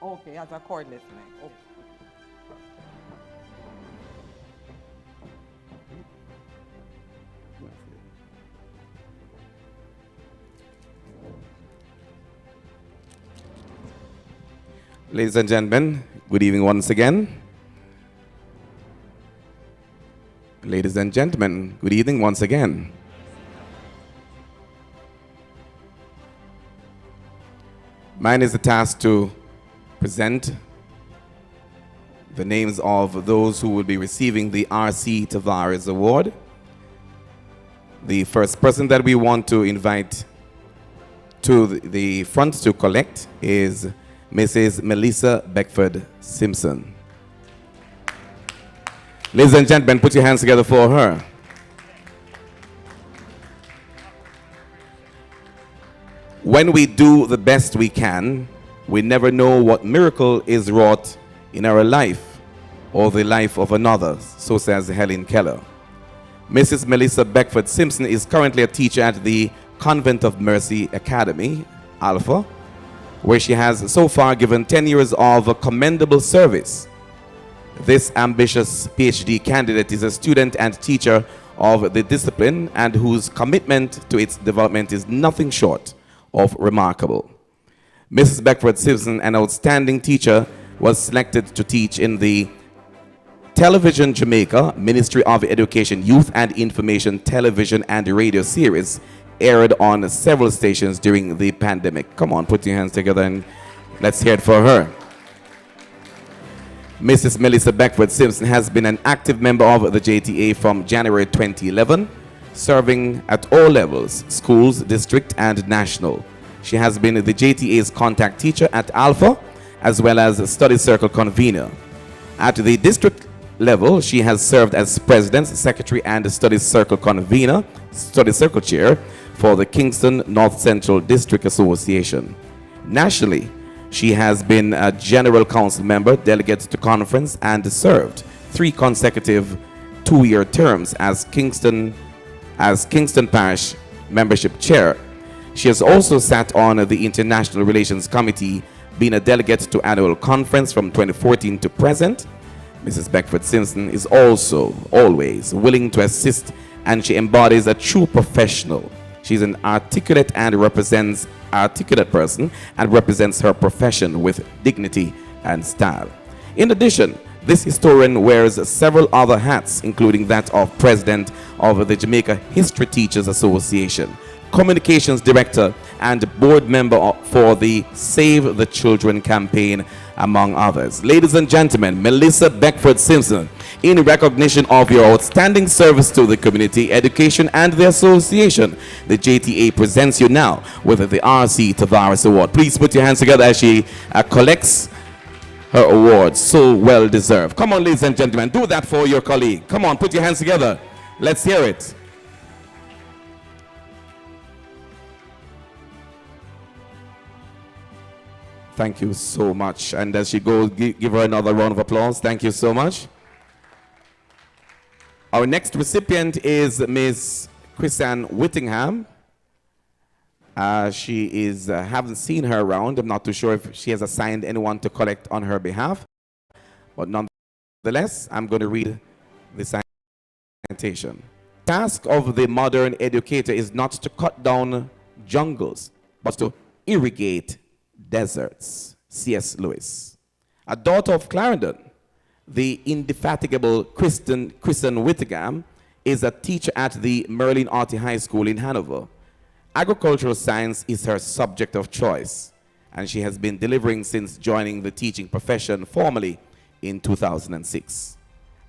Okay, as a cordless mic. Okay. Ladies and gentlemen, good evening once again. Ladies and gentlemen, good evening once again. Mine is the task to present the names of those who will be receiving the R.C. Tavares Award. The first person that we want to invite to the front to collect is Mrs. Melissa Beckford Simpson. Ladies and gentlemen, put your hands together for her. When we do the best we can, we never know what miracle is wrought in our life or the life of another, so says Helen Keller. Mrs. Melissa Beckford Simpson is currently a teacher at the Convent of Mercy Academy, Alpha, where she has so far given 10 years of commendable service. This ambitious PhD candidate is a student and teacher of the discipline and whose commitment to its development is nothing short of remarkable. Mrs. Beckford Simpson, an outstanding teacher, was selected to teach in the Television Jamaica Ministry of Education Youth and Information television and radio series aired on several stations during the pandemic. Come on, put your hands together and let's hear it for her. Mrs. Melissa Beckford Simpson has been an active member of the JTA from January 2011, serving at all levels, schools, district, and national. She has been the JTA's contact teacher at Alpha, as well as study circle convener. At the district level, she has served as president, secretary, and study circle convener, study circle chair for the Kingston North Central District Association. Nationally, she has been a general council member, delegate to conference, and served 3 consecutive 2-year terms as Kingston Parish membership chair. She has also sat on the International Relations Committee, being a delegate to annual conference from 2014 to present. Mrs. Beckford Simpson is also always willing to assist, and she embodies a true professional. She's an articulate person and represents her profession with dignity and style. In addition, this historian wears several other hats, including that of president of the Jamaica History Teachers Association, communications director, and board member for the Save the Children campaign, among others. Ladies and gentlemen, Melissa Beckford Simpson, in recognition of your outstanding service to the community, education, and the association, the JTA presents you now with the R.C. Tavares Award. Please put your hands together as she collects her award, so well deserved. Come on, ladies and gentlemen, do that for your colleague. Come on, put your hands together. Let's hear it. Thank you so much. And as she goes, give her another round of applause. Thank you so much. Our next recipient is Miss Chrisanne Whittingham. She is, haven't seen her around. I'm not too sure if she has assigned anyone to collect on her behalf. But nonetheless, I'm going to read the citation. The task of the modern educator is not to cut down jungles, but to irrigate deserts. C.S. Lewis. A daughter of Clarendon, the indefatigable Chrisanne Whittingham is a teacher at the Merlin Arty High School in Hanover. Agricultural science is her subject of choice, and she has been delivering since joining the teaching profession formally in 2006.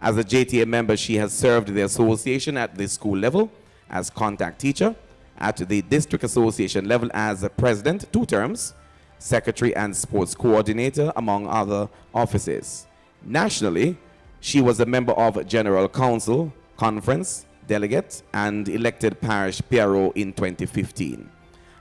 As a JTA member, she has served the association at the school level as contact teacher, at the district association level as a president 2 terms, secretary and sports coordinator, among other offices. Nationally, she was a member of General Council, Conference, Delegate, and elected Parish PRO in 2015.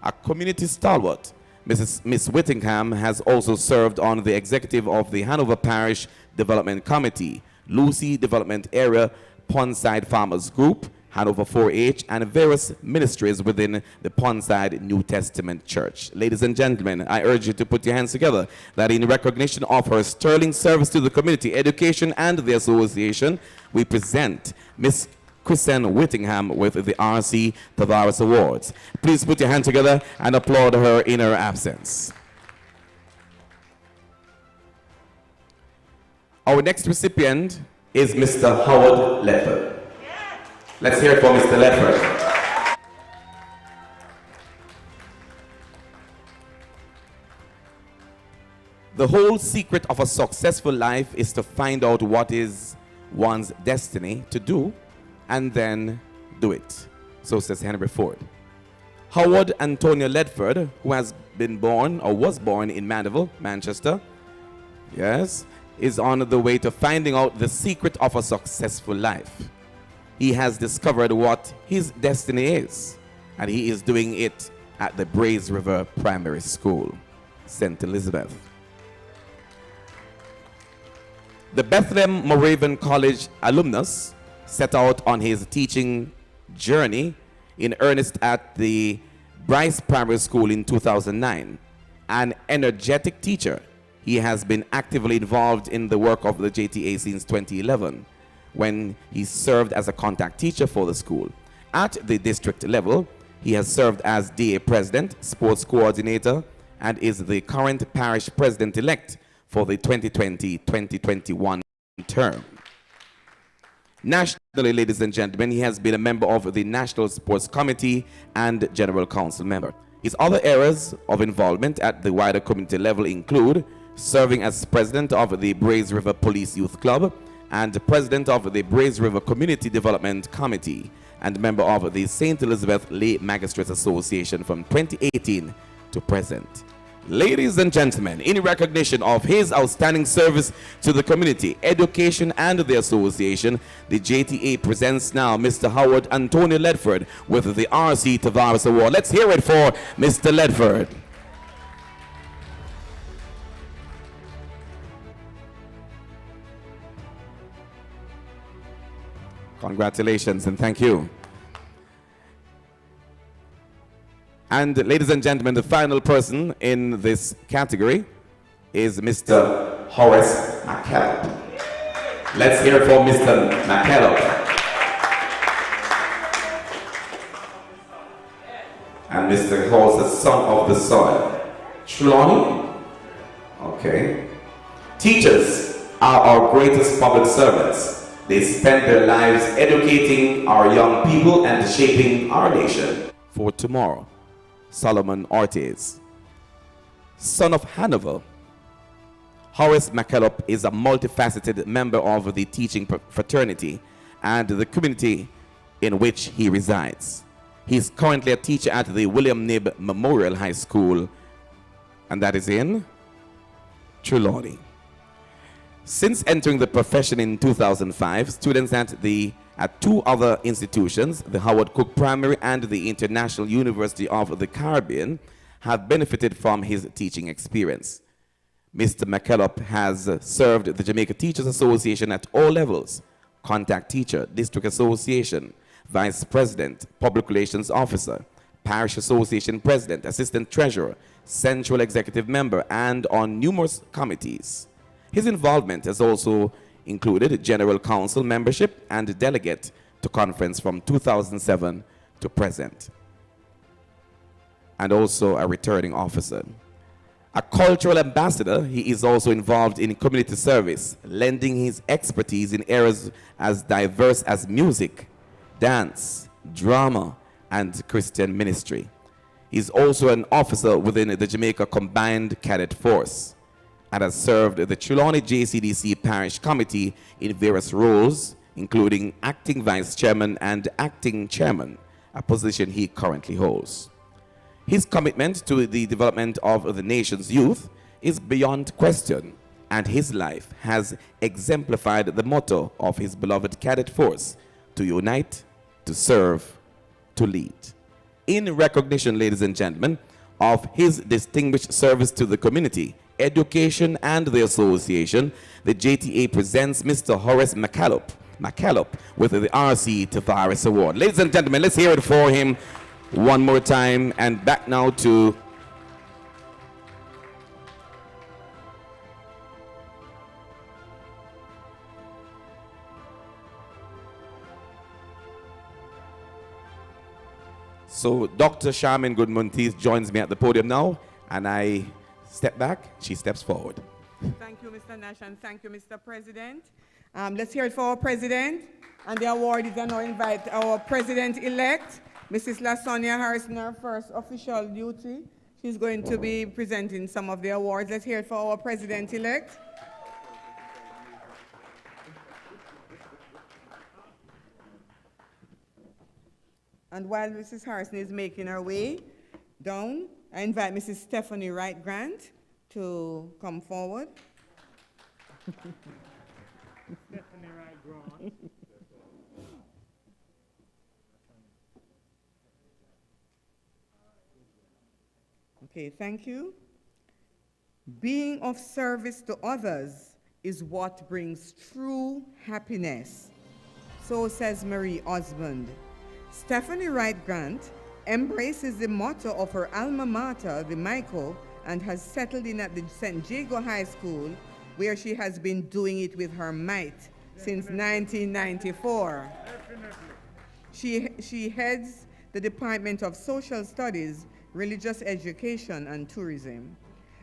A community stalwart, Miss Whittingham has also served on the executive of the Hanover Parish Development Committee, Lucy Development Area, Pondside Farmers Group, Hanover 4-H, and various ministries within the Pondside New Testament Church. Ladies and gentlemen, I urge you to put your hands together that in recognition of her sterling service to the community, education, and the association, we present Miss Chrisanne Whittingham with the R.C. Tavares Awards. Please put your hands together and applaud her in her absence. Our next recipient is Mr. Howard Ledford. Let's hear it for Mr. Ledford. The whole secret of a successful life is to find out what is one's destiny to do and then do it. So says Henry Ford. Howard Antonio Ledford, who has been born or was born in Mandeville, Manchester, yes, is on the way to finding out the secret of a successful life. He has discovered what his destiny is, and he is doing it at the Braze River Primary School, St. Elizabeth. The Bethlehem Moravian College alumnus set out on his teaching journey in earnest at the Bryce Primary School in 2009. An energetic teacher, he has been actively involved in the work of the JTA since 2011. When he served as a contact teacher for the school. At the district level, he has served as DA president, sports coordinator, and is the current parish president-elect for the 2020-2021 term. Nationally, ladies and gentlemen, he has been a member of the National Sports Committee and General Council member. His other areas of involvement at the wider community level include serving as president of the Braze River Police Youth Club, and president of the Braze River Community Development Committee, and member of the St. Elizabeth Lay Magistrates Association from 2018 to present. Ladies and gentlemen, in recognition of his outstanding service to the community, education, and the association, the JTA presents now Mr. Howard Antonio Ledford with the R.C. Tavares Award. Let's hear it for Mr. Ledford. Congratulations and thank you. And ladies and gentlemen, the final person in this category is Mr. Horace McKellop. Let's hear it for Mr. McKellop. And Mr. Horace, the son of the soil. Trelawney? Okay. Teachers are our greatest public servants. They spend their lives educating our young people and shaping our nation for tomorrow. Solomon Ortiz. Son of Hanover, Horace McKellop is a multifaceted member of the teaching fraternity and the community in which he resides. He is currently a teacher at the William Knibb Memorial High School, and that is in Trelawney. Since entering the profession in 2005, students at two other institutions, the Howard Cook Primary and the International University of the Caribbean, have benefited from his teaching experience. Mr. McKellop has served the Jamaica Teachers Association at all levels: contact teacher, district association, vice president, public relations officer, parish association president, assistant treasurer, central executive member, and on numerous committees. His involvement has also included general council membership and delegate to conference from 2007 to present, and also a returning officer. A cultural ambassador, he is also involved in community service, lending his expertise in areas as diverse as music, dance, drama, and Christian ministry. He is also an officer within the Jamaica Combined Cadet Force, and has served the Trelawney JCDC Parish Committee in various roles, including acting vice chairman and acting chairman, a position he currently holds. His commitment to the development of the nation's youth is beyond question, and his life has exemplified the motto of his beloved cadet force: to unite, to serve, to lead. In recognition, ladies and gentlemen, of his distinguished service to the community, education, and the association, the JTA presents Mr. Horace McKellop with the R.C. Tavares Award. Ladies and gentlemen, let's hear it for him one more time. And back now to so Dr. Charmaine Goodmonteith joins me at the podium now, and I step back, she steps forward. Thank you, Mr. Nash, and thank you, Mr. President. Let's hear it for our President. And the award is, I now invite our President-elect, Mrs. LaSonia Harrison, her first official duty. She's going to be presenting some of the awards. Let's hear it for our President-elect. And while Mrs. Harrison is making her way down, I invite Mrs. Stephanie Wright Grant to come forward. Stephanie Wright Grant. Okay, thank you. Being of service to others is what brings true happiness. So says Marie Osmond. Stephanie Wright Grant embraces the motto of her alma mater, the Michael, and has settled in at the St. Jago High School, where she has been doing it with her might since 1994. She heads the Department of Social Studies, Religious Education, and Tourism.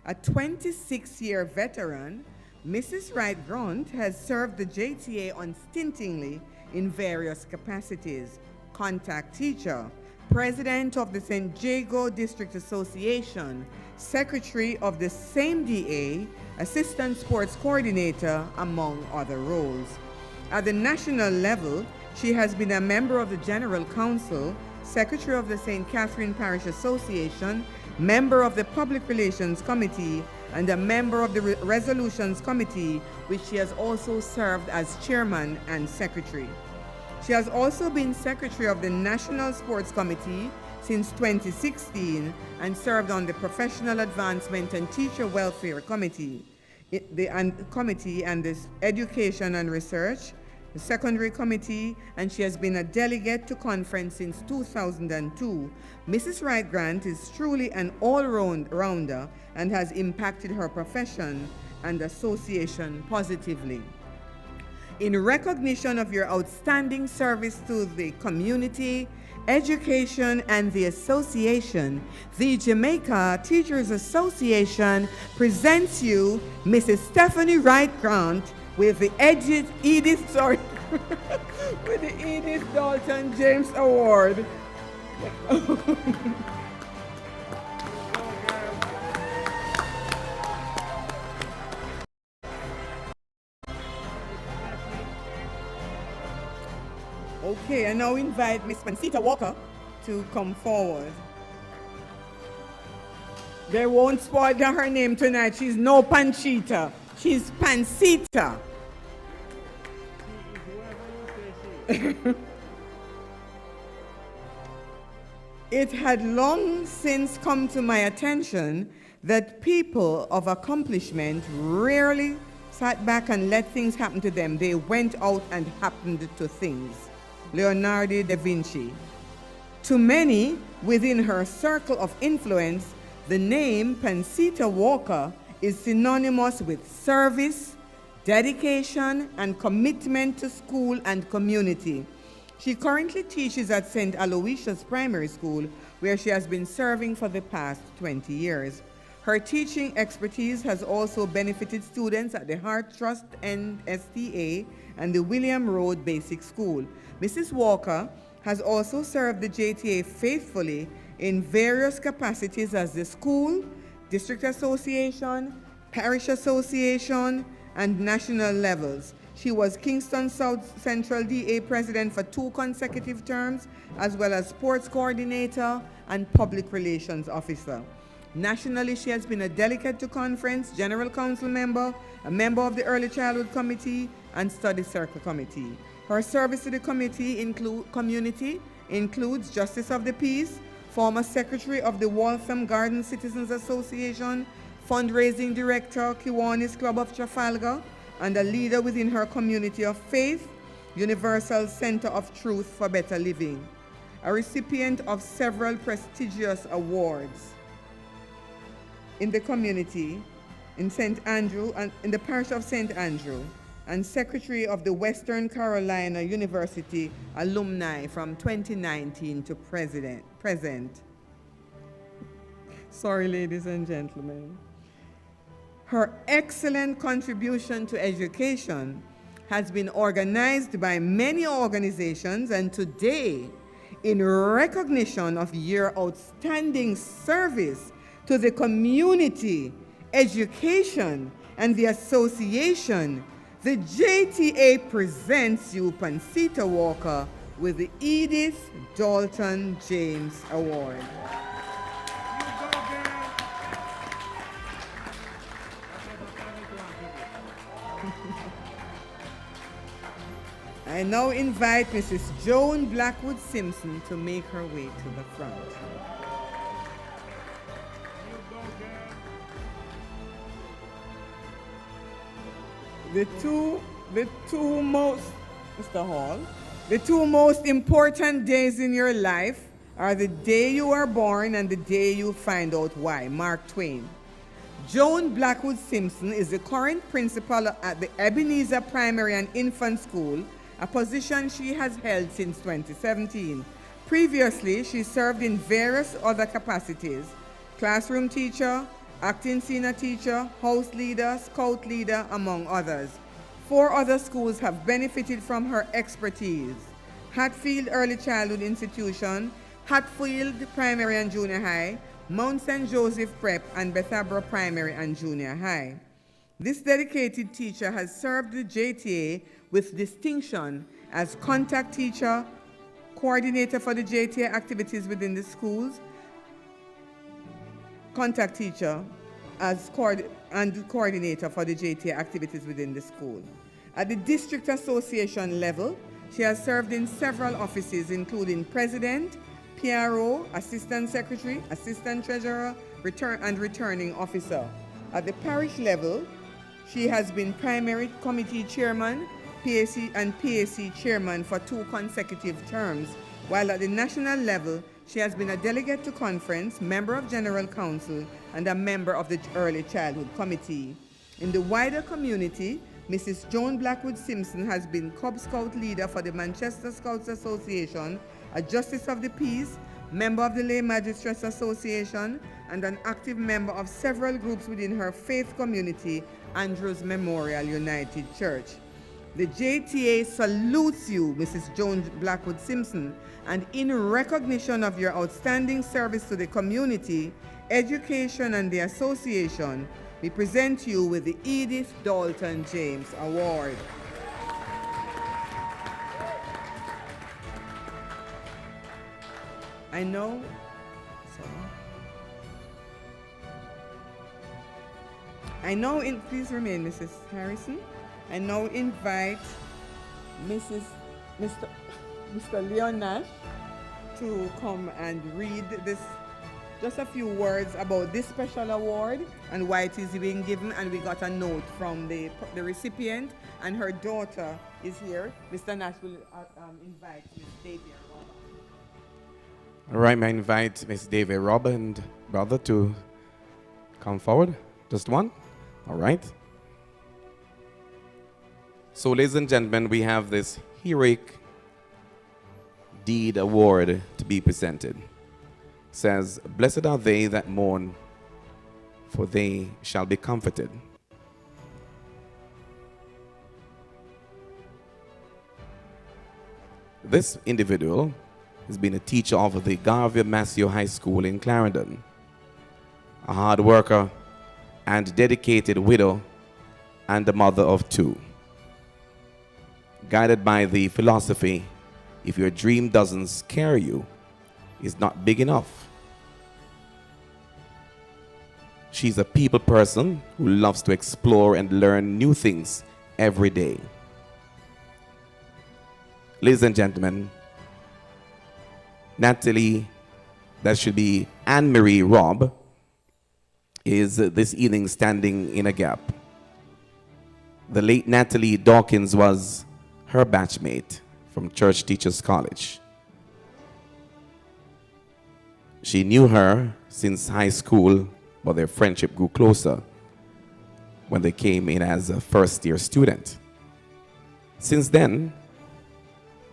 A 26-year veteran, Mrs. Wright Grant has served the JTA unstintingly in various capacities: contact teacher, president of the St. Jago District Association, secretary of the same DA, assistant sports coordinator, among other roles. At the national level, she has been a member of the General Council, secretary of the St. Catherine Parish Association, member of the Public Relations Committee, and a member of the Resolutions Committee, which she has also served as chairman and secretary. She has also been secretary of the National Sports Committee since 2016 and served on the Professional Advancement and Teacher Welfare Committee, and the Education and Research, the Secondary Committee, and she has been a delegate to conference since 2002. Mrs. Wright Grant is truly an all-rounder and has impacted her profession and association positively. In recognition of your outstanding service to the community, education, and the association, the Jamaica Teachers Association presents you Mrs. Stephanie Wright Grant with the Edith Dalton James Award. Okay, I now invite Miss Pancita Walker to come forward. They won't spoil her name tonight. She's no Panchita. She's Pancita. It had long since come to my attention that people of accomplishment rarely sat back and let things happen to them. They went out and happened to things. Leonardo da Vinci. To many within her circle of influence, the name Pancita Walker is synonymous with service, dedication, and commitment to school and community. She currently teaches at St. Aloysius Primary School, where she has been serving for the past 20 years. Her teaching expertise has also benefited students at the Heart Trust NSTA and the William Road Basic School. Mrs. Walker has also served the JTA faithfully in various capacities as the school, district association, parish association, and national levels. She was Kingston South Central DA president for 2 consecutive terms, as well as sports coordinator and public relations officer. Nationally, she has been a delegate to conference, general council member, a member of the Early Childhood Committee, and Study Circle Committee. Her service to the community includes Justice of the Peace, former secretary of the Waltham Garden Citizens Association, fundraising director, Kiwanis Club of Trafalgar, and a leader within her community of faith, Universal Center of Truth for Better Living, a recipient of several prestigious awards in the community in St. Andrew and in the parish of St. Andrew, and secretary of the Western Carolina University alumni from 2019 to present. Sorry, ladies and gentlemen. Her excellent contribution to education has been organized by many organizations, and today, in recognition of your outstanding service to the community, education, and the association, the JTA presents you Pancita Walker with the Edith Dalton James Award. I now invite Mrs. Joan Blackwood Simpson to make her way to the front. The two most important days in your life are the day you are born and the day you find out why. Mark Twain. Joan Blackwood Simpson is the current principal at the Ebenezer Primary and Infant School, a position she has held since 2017. Previously, she served in various other capacities: classroom teacher, acting senior teacher, house leader, scout leader, among others. 4 other schools have benefited from her expertise: Hatfield Early Childhood Institution, Hatfield Primary and Junior High, Mount St. Joseph Prep, and Bethabara Primary and Junior High. This dedicated teacher has served the JTA with distinction as contact teacher, coordinator for the JTA activities within the schools, contact teacher and coordinator for the JTA activities within the school. At the district association level, she has served in several offices, including president, PRO, assistant secretary, assistant treasurer, and returning officer. At the parish level, she has been primary committee chairman, PAC chairman for 2 consecutive terms, while at the national level, she has been a delegate to conference, member of general council, and a member of the early childhood committee. In the wider community, Mrs. Joan Blackwood Simpson has been Cub Scout leader for the Manchester Scouts Association, a Justice of the Peace, member of the Lay Magistrates Association, and an active member of several groups within her faith community, Andrews Memorial United Church. The JTA salutes you, Mrs. Joan Blackwood Simpson, and in recognition of your outstanding service to the community, education, and the association, we present you with the Edith Dalton James Award. I now please remain, Mrs. Harrison. I now invite Mr. Leon Nash to come and read this, just a few words about this special award and why it is being given. And we got a note from the recipient, and her daughter is here. Mr. Nash will invite Ms. Davia Robert. All right, may I invite Ms. Davia Robert and brother to come forward? Just one? All right. So, ladies and gentlemen, we have this heroic deed award to be presented. It says, "Blessed are they that mourn, for they shall be comforted." This individual has been a teacher of the Garvey Massey High School in Clarendon, a hard worker and dedicated widow and a mother of 2. Guided by the philosophy, if your dream doesn't scare you, it's not big enough. She's a people person who loves to explore and learn new things every day. Ladies and gentlemen, Natalie, that should be Anne-Marie Robb, is this evening standing in a gap. The late Natalie Dawkins was her batchmate from Church Teachers College. She knew her since high school, but their friendship grew closer when they came in as a first-year student. Since then,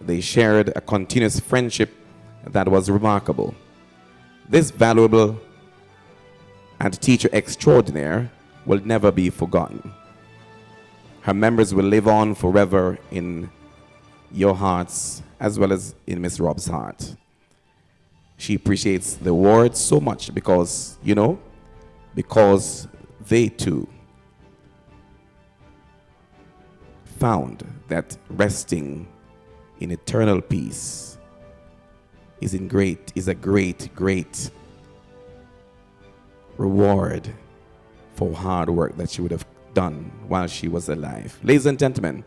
they shared a continuous friendship that was remarkable. This valuable and teacher extraordinaire will never be forgotten. Her memories will live on forever in your hearts as well as in Miss Robb's heart. She appreciates the award so much because, because they too found that resting in eternal peace is a great reward for hard work that she would have done while she was alive. Ladies and gentlemen,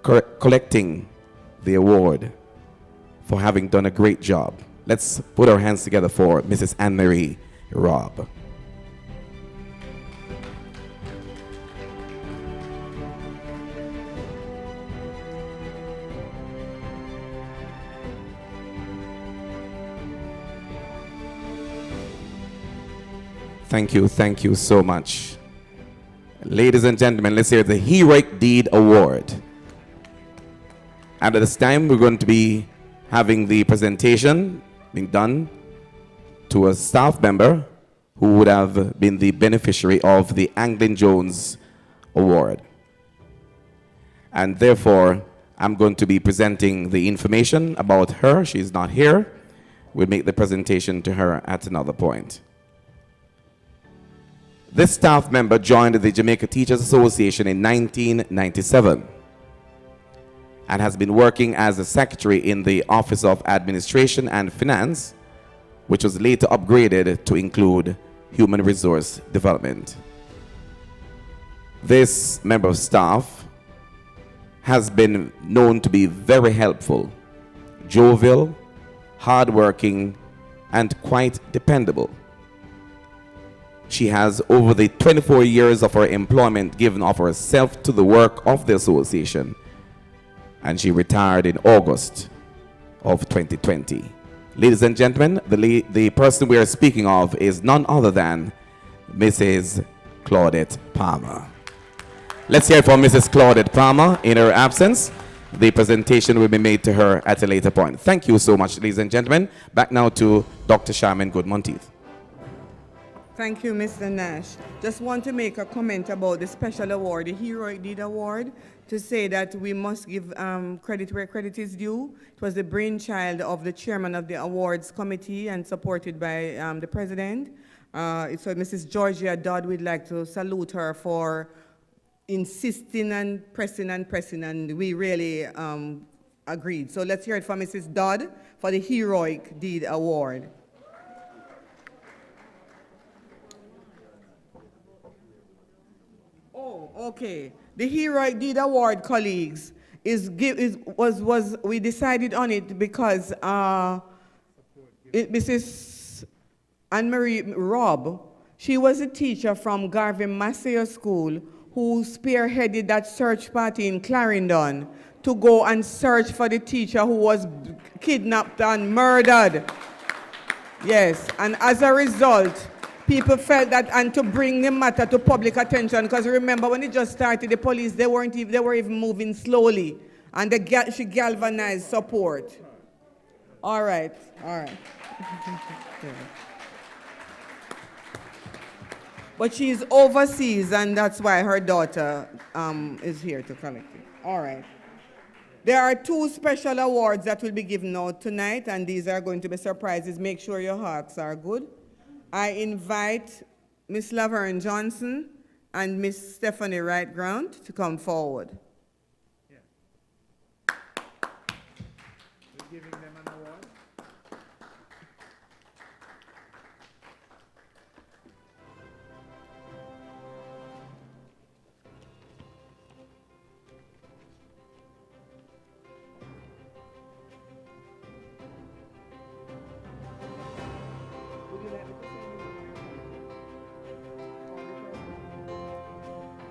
collecting the award for having done a great job. Let's put our hands together for Mrs. Anne-Marie Robb. Thank you so much. Ladies and gentlemen, let's hear the Heroic Deed Award. And at this time, we're going to be having the presentation being done to a staff member who would have been the beneficiary of the Anglin Jones Award. And therefore, I'm going to be presenting the information about her. She's not here. We'll make the presentation to her at another point. This staff member joined the Jamaica Teachers Association in 1997 and has been working as a secretary in the Office of Administration and Finance which was later upgraded to include human resource development. This member of staff has been known to be very helpful, jovial, hardworking, and quite dependable. She has, over the 24 years of her employment, given of herself to the work of the association, and she retired in August of 2020. Ladies and gentlemen, the person we are speaking of is none other than Mrs. Claudette Palmer. Let's hear it for Mrs. Claudette Palmer. In her absence, the presentation will be made to her at a later point. Thank you so much, ladies and gentlemen. Back now to Dr. Charmaine Good-Monteith. Thank you, Mr. Nash. Just want to make a comment about the special award, the Heroic Deed Award, to say that we must give credit where credit is due. It was the brainchild of the chairman of the awards committee and supported by the president. So Mrs. Georgia Dodd, we'd like to salute her for insisting and pressing, and we really agreed. So let's hear it from Mrs. Dodd for the Heroic Deed Award. Oh, okay. The Heroic Deed Award, colleagues, we decided on it because Mrs. Anne-Marie Robb, she was a teacher from Garvey Maceo School who spearheaded that search party in Clarendon to go and search for the teacher who was kidnapped and murdered. Yes, and as a result, people felt that, and to bring the matter to public attention, because remember when it just started, the police, they were even moving slowly, and she galvanized support. All right. But she's overseas, and that's why her daughter is here to collect it. All right. There are 2 special awards that will be given out tonight, and these are going to be surprises. Make sure your hearts are good. I invite Miss Laverne Johnson and Miss Stephanie Wright-Grant to come forward. Yeah. We're giving them an award.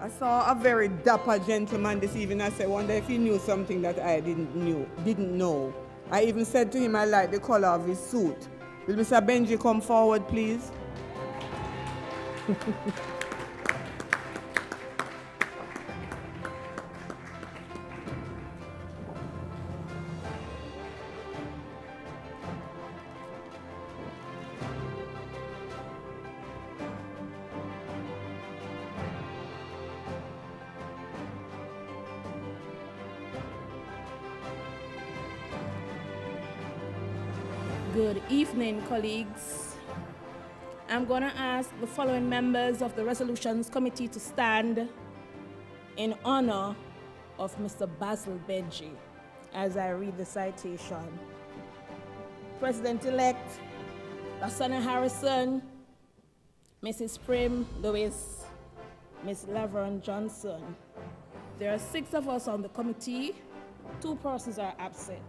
I saw a very dapper gentleman this evening. I said, wonder if he knew something that I didn't know. I even said to him, I like the color of his suit. Will Mr. Benji come forward, please? Good evening, colleagues. I'm going to ask the following members of the Resolutions Committee to stand in honor of Mr. Basil Benji as I read the citation. President-elect Lasana Harrison, Mrs. Prim Lewis, Ms. Laverne Johnson. There are 6 of us on the committee. 2 persons are absent.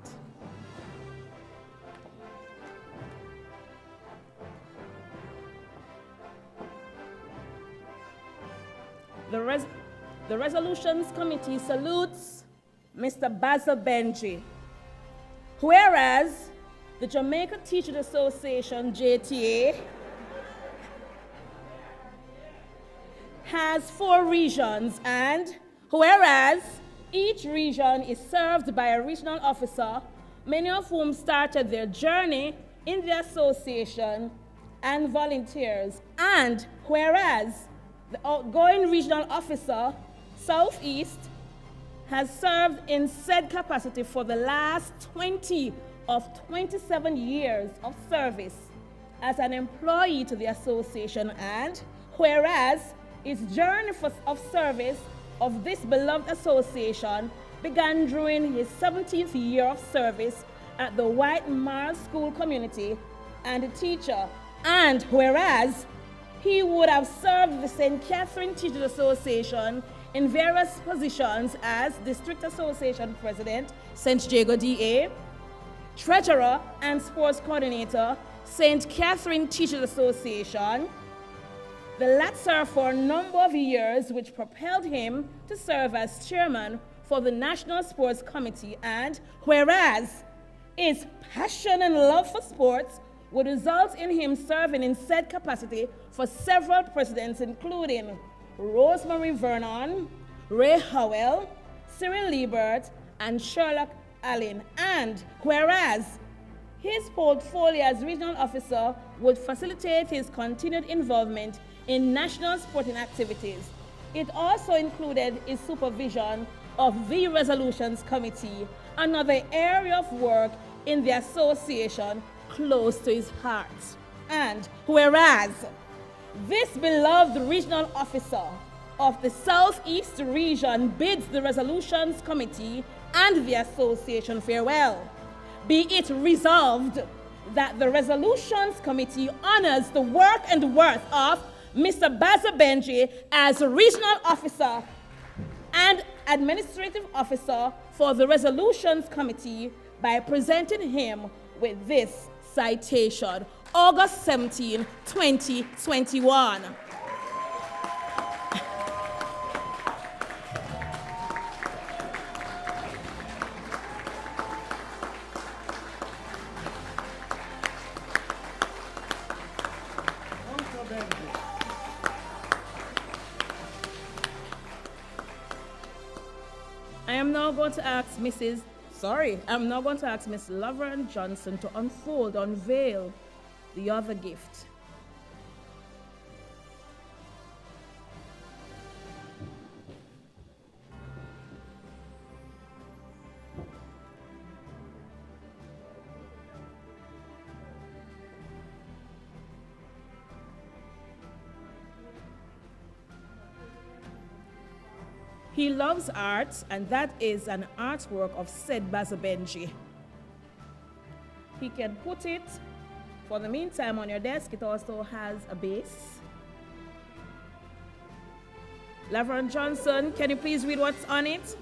The Resolutions Committee salutes Mr. Basil Benji. Whereas the Jamaica Teachers Association, JTA, has 4 regions, and whereas each region is served by a regional officer, many of whom started their journey in the association and volunteers, and whereas the outgoing regional officer, Southeast, has served in said capacity for the last 20 of 27 years of service as an employee to the association, and whereas his journey of service of this beloved association began during his 17th year of service at the White Marl School community and a teacher. And whereas he would have served the St. Catherine Teachers Association in various positions as District Association President, St. Jago DA, Treasurer and Sports Coordinator, St. Catherine Teachers Association. The latter for a number of years, which propelled him to serve as chairman for the National Sports Committee. And whereas his passion and love for sports would result in him serving in said capacity for several presidents, including Rosemary Vernon, Ray Howell, Cyril Liebert, and Sherlock Allen. And whereas his portfolio as regional officer would facilitate his continued involvement in national sporting activities. It also included his supervision of the Resolutions Committee, another area of work in the association close to his heart. And whereas this beloved regional officer of the Southeast region bids the Resolutions Committee and the association farewell, be it resolved that the Resolutions Committee honors the work and worth of Mr. Baza Benji as regional officer and administrative officer for the Resolutions Committee by presenting him with this citation, August 17, 2021. I'm now going to ask Miss Laverne Johnson to unveil the other gift. He loves art, and that is an artwork of said Baza Benji. He can put it, for the meantime, on your desk. It also has a base. Laverne Johnson, can you please read what's on it?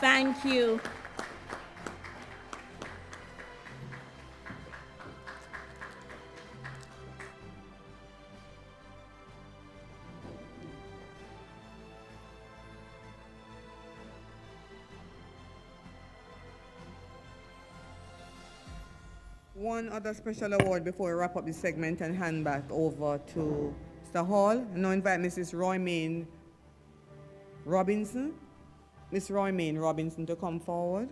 Thank you. One other special award before we wrap up this segment and hand back over to Mr. Hall. And now invite Mrs. Roymaine Robinson. Miss Roymaine Robinson to come forward.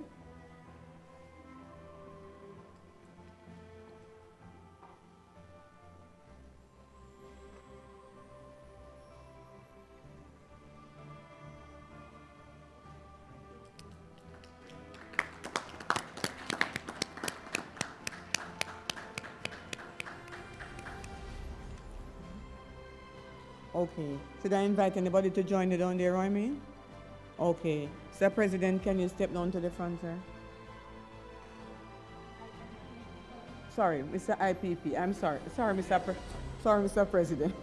Okay. Should I invite anybody to join you down there, Roymaine? Okay. Sir President, can you step down to the front, sir? Sorry, Mr. IPP. I'm sorry. Sorry, Mr. President.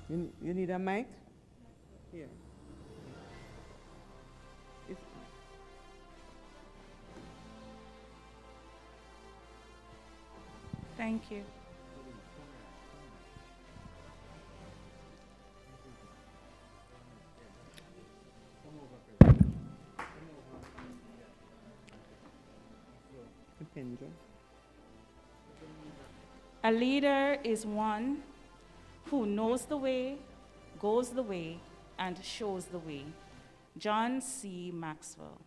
You need a mic? Here. Thank you. A leader is one who knows the way, goes the way, and shows the way. John C. Maxwell.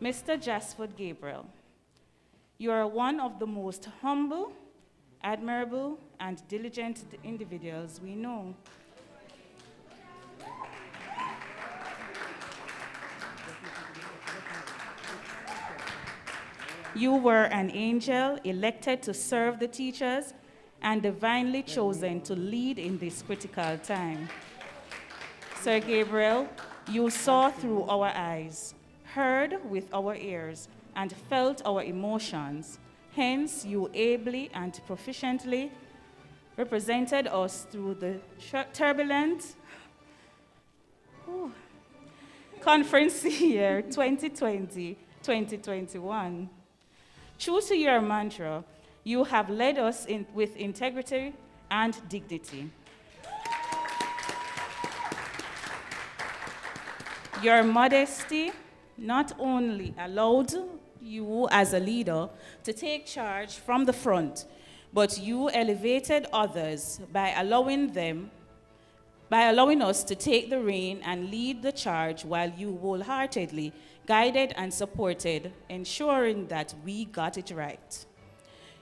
Mr. Jasford Gabriel, you are one of the most humble, admirable, and diligent individuals we know. You were an angel elected to serve the teachers and divinely chosen to lead in this critical time. Sir Gabriel, you saw through our eyes, heard with our ears, and felt our emotions. Hence, you ably and proficiently represented us through the turbulent conference year 2020-2021. True to your mantra, you have led us with integrity and dignity. Your modesty not only allowed you as a leader to take charge from the front, but you elevated others by allowing us to take the reign and lead the charge while you wholeheartedly guided and supported, ensuring that we got it right.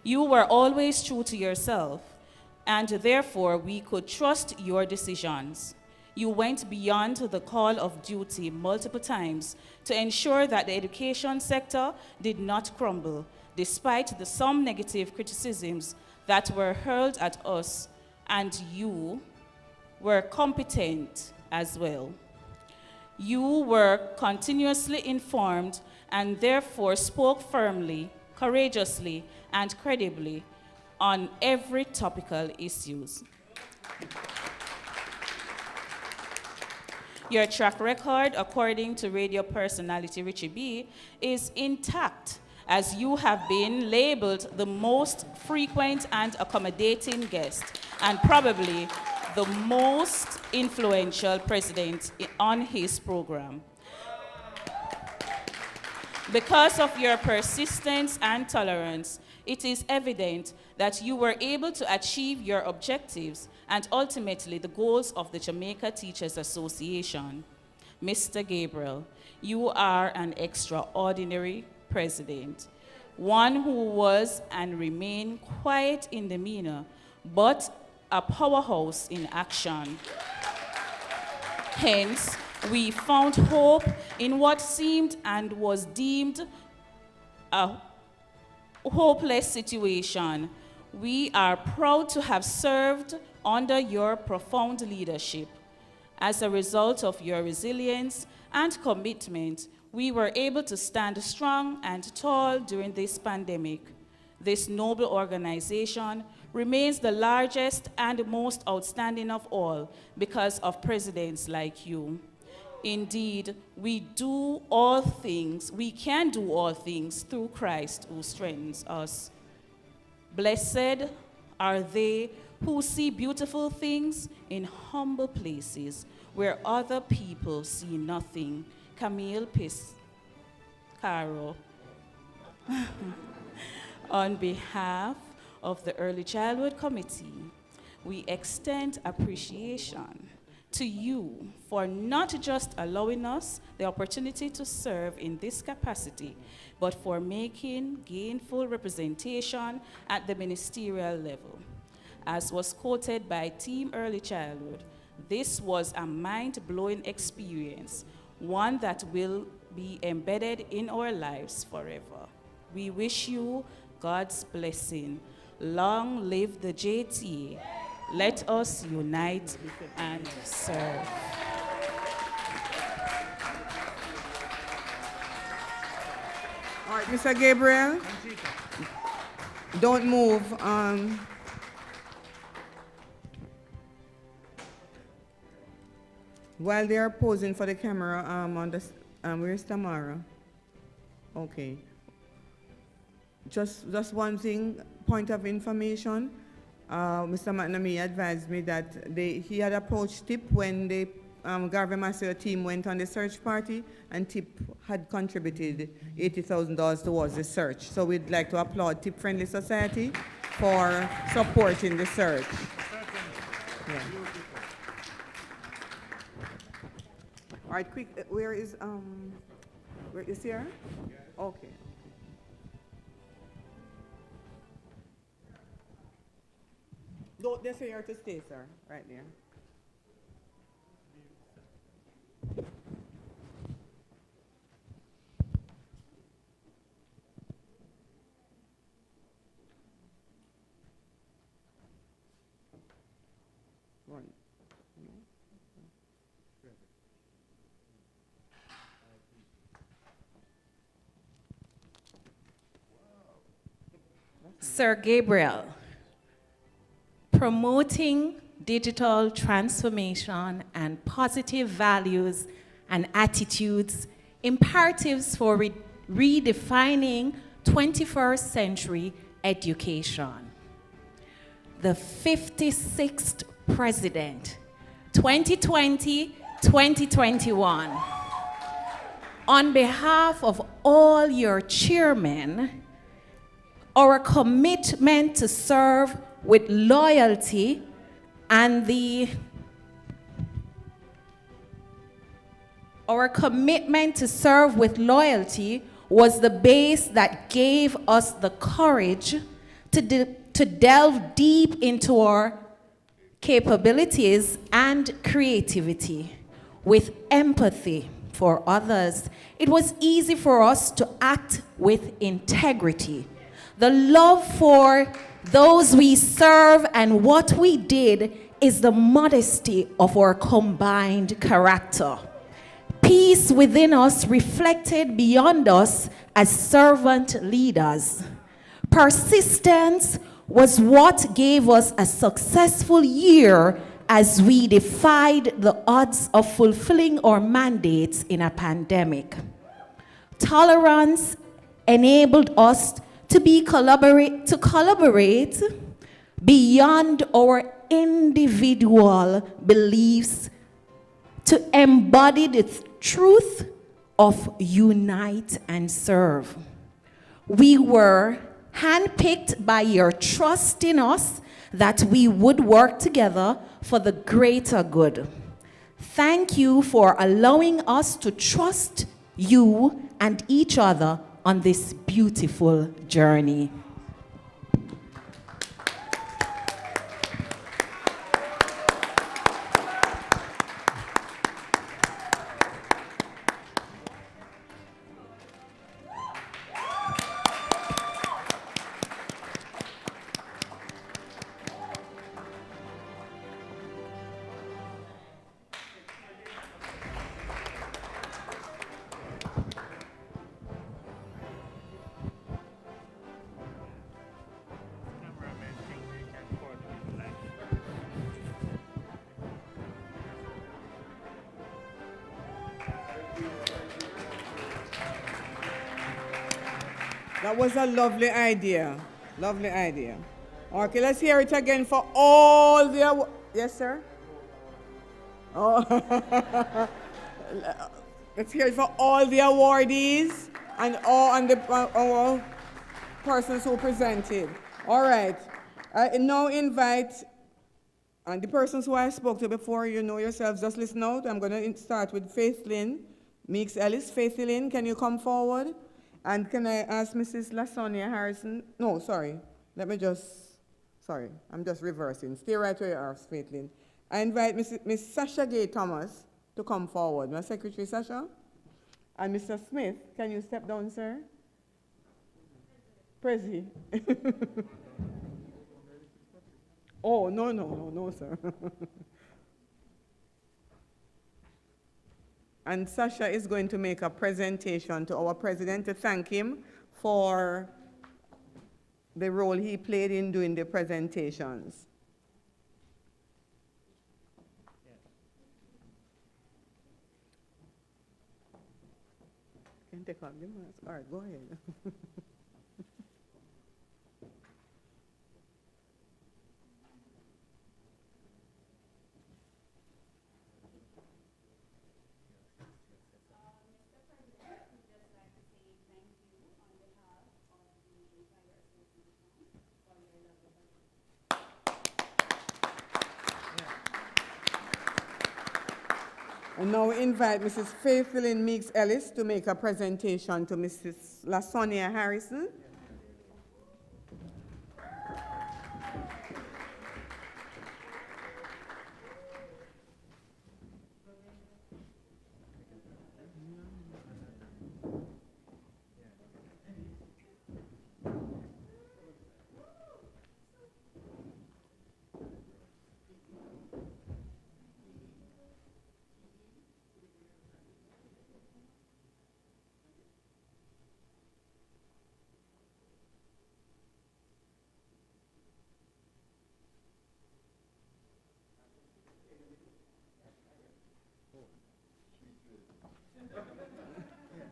You were always true to yourself, and therefore we could trust your decisions. You went beyond the call of duty multiple times to ensure that the education sector did not crumble, despite some negative criticisms that were hurled at us, and you were competent as well. You were continuously informed and therefore spoke firmly, courageously, and credibly on every topical issues. Your track record, according to radio personality Richie B, is intact, as you have been labeled the most frequent and accommodating guest, and probably the most influential president on his program. Because of your persistence and tolerance, it is evident that you were able to achieve your objectives and ultimately the goals of the Jamaica Teachers Association. Mr. Gabriel, you are an extraordinary president, one who was and remained quiet in demeanor, but a powerhouse in action. Hence, we found hope in what seemed and was deemed a hopeless situation. We are proud to have served under your profound leadership. As a result of your resilience and commitment, we were able to stand strong and tall during this pandemic. This noble organization remains the largest and most outstanding of all because of presidents like you. Indeed, we can do all things through Christ who strengthens us. Blessed are they who see beautiful things in humble places where other people see nothing. Camille Piscaro. On behalf of the Early Childhood Committee, we extend appreciation to you for not just allowing us the opportunity to serve in this capacity, but for making gainful representation at the ministerial level. As was quoted by Team Early Childhood, this was a mind-blowing experience, one that will be embedded in our lives forever. We wish you God's blessing. Long live the JTA. Let us unite and serve. All right, Mr. Gabriel, don't move. While they are posing for the camera, where's Tamara? Okay. Just one thing, point of information. Mr. McNamee advised me that he had approached TIP when the Garvey Master team went on the search party, and TIP had contributed $80,000 towards the search. So we'd like to applaud TIP Friendly Society for supporting the search. Yeah. All right, quick, where is Sarah? Okay. Don't they say you're to stay, sir, right there. One. Sir Gabriel, promoting digital transformation and positive values and attitudes, imperatives for redefining 21st century education. The 56th President, 2020-2021. On behalf of all your chairmen, our commitment to serve with loyalty and our commitment to serve with loyalty was the base that gave us the courage to delve deep into our capabilities and creativity with empathy for others. It was easy for us to act with integrity. The love for those we serve and what we did is the modesty of our combined character. Peace within us reflected beyond us as servant leaders. Persistence was what gave us a successful year as we defied the odds of fulfilling our mandates in a pandemic. Tolerance enabled us to collaborate beyond our individual beliefs to embody the truth of unite and serve. We were handpicked by your trust in us that we would work together for the greater good. Thank you for allowing us to trust you and each other on this beautiful journey. That was a lovely idea. Lovely idea. Okay, let's hear it again for all the... Yes, sir? Oh. Let's hear it for all the awardees and all the persons who presented. All right. I now invite and the persons who I spoke to before, you know yourselves, just listen out. I'm going to start with Faith Lynn Meeks Ellis. Faith Lynn, can you come forward? And can I ask Mrs. LaSonia Harrison? No, sorry. Sorry, I'm just reversing. Stay right where you are, Faith Lynn. I invite Miss Sasha Gay Thomas to come forward. My Secretary Sasha. And Mr. Smith, can you step down, sir? Prezi. Oh, no, sir. And Sasha is going to make a presentation to our president to thank him for the role he played in doing the presentations. Can you take off the mask? All right, go ahead. And now we invite Mrs. Faith Lynn Meeks Ellis to make a presentation to Mrs. LaSonia Harrison.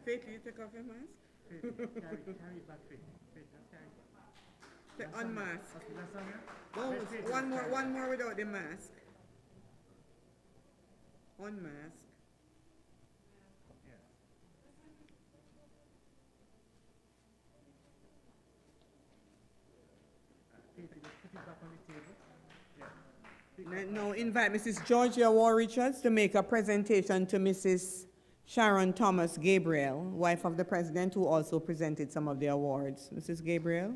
Faith, will you take off your mask? Carry it back, Faith. Faith, just carry it back. Unmask. That's on here? No, one more without the mask. Unmask. Now invite Mrs. Georgia War Richards to make a presentation to Mrs. Sharon Thomas Gabriel, wife of the president, who also presented some of the awards. Mrs. Gabriel.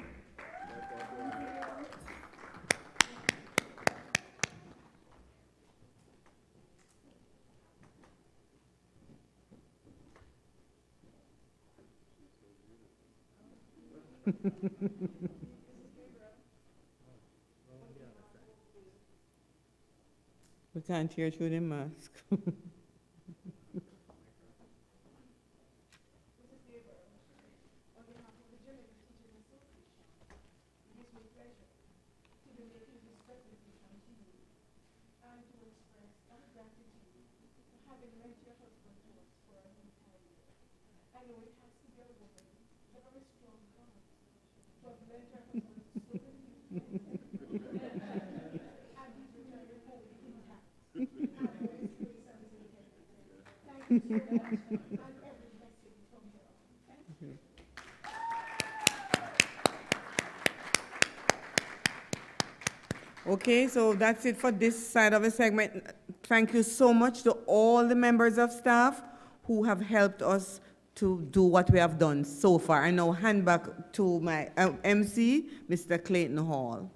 We can't hear through the mask. Okay, so that's it for this side of the segment. Thank you so much to all the members of staff who have helped us to do what we have done so far. I now hand back to my MC, Mr. Clayton Hall.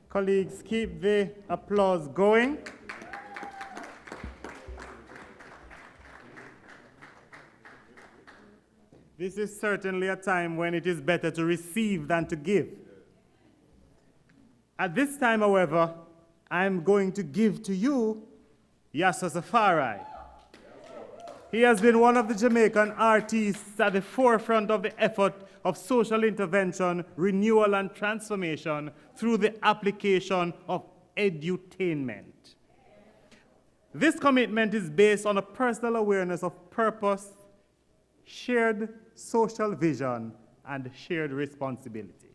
Colleagues, keep the applause going. This is certainly a time when it is better to receive than to give. At this time, however, I'm going to give to you Yassa Safari. He has been one of the Jamaican artists at the forefront of the effort of social intervention, renewal, and transformation through the application of edutainment. This commitment is based on a personal awareness of purpose, shared social vision, and shared responsibility.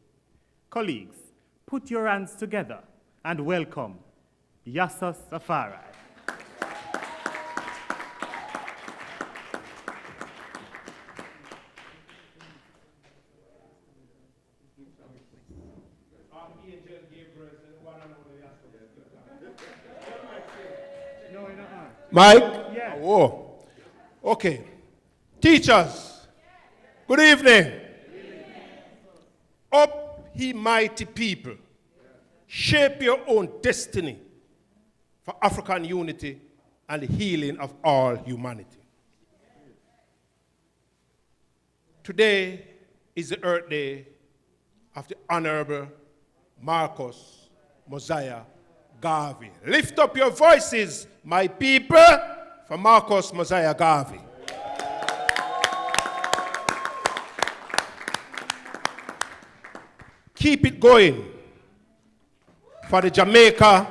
Colleagues, put your hands together and welcome Yassa Safari. Mike? Yeah. Oh. Okay. Teachers, good evening. Up, ye mighty people. Shape your own destiny for African unity and the healing of all humanity. Today is the Earth Day of the Honorable Marcus Mosiah Garvey. Lift up your voices, my people, for Marcus Mosiah Garvey. Keep it going for the Jamaica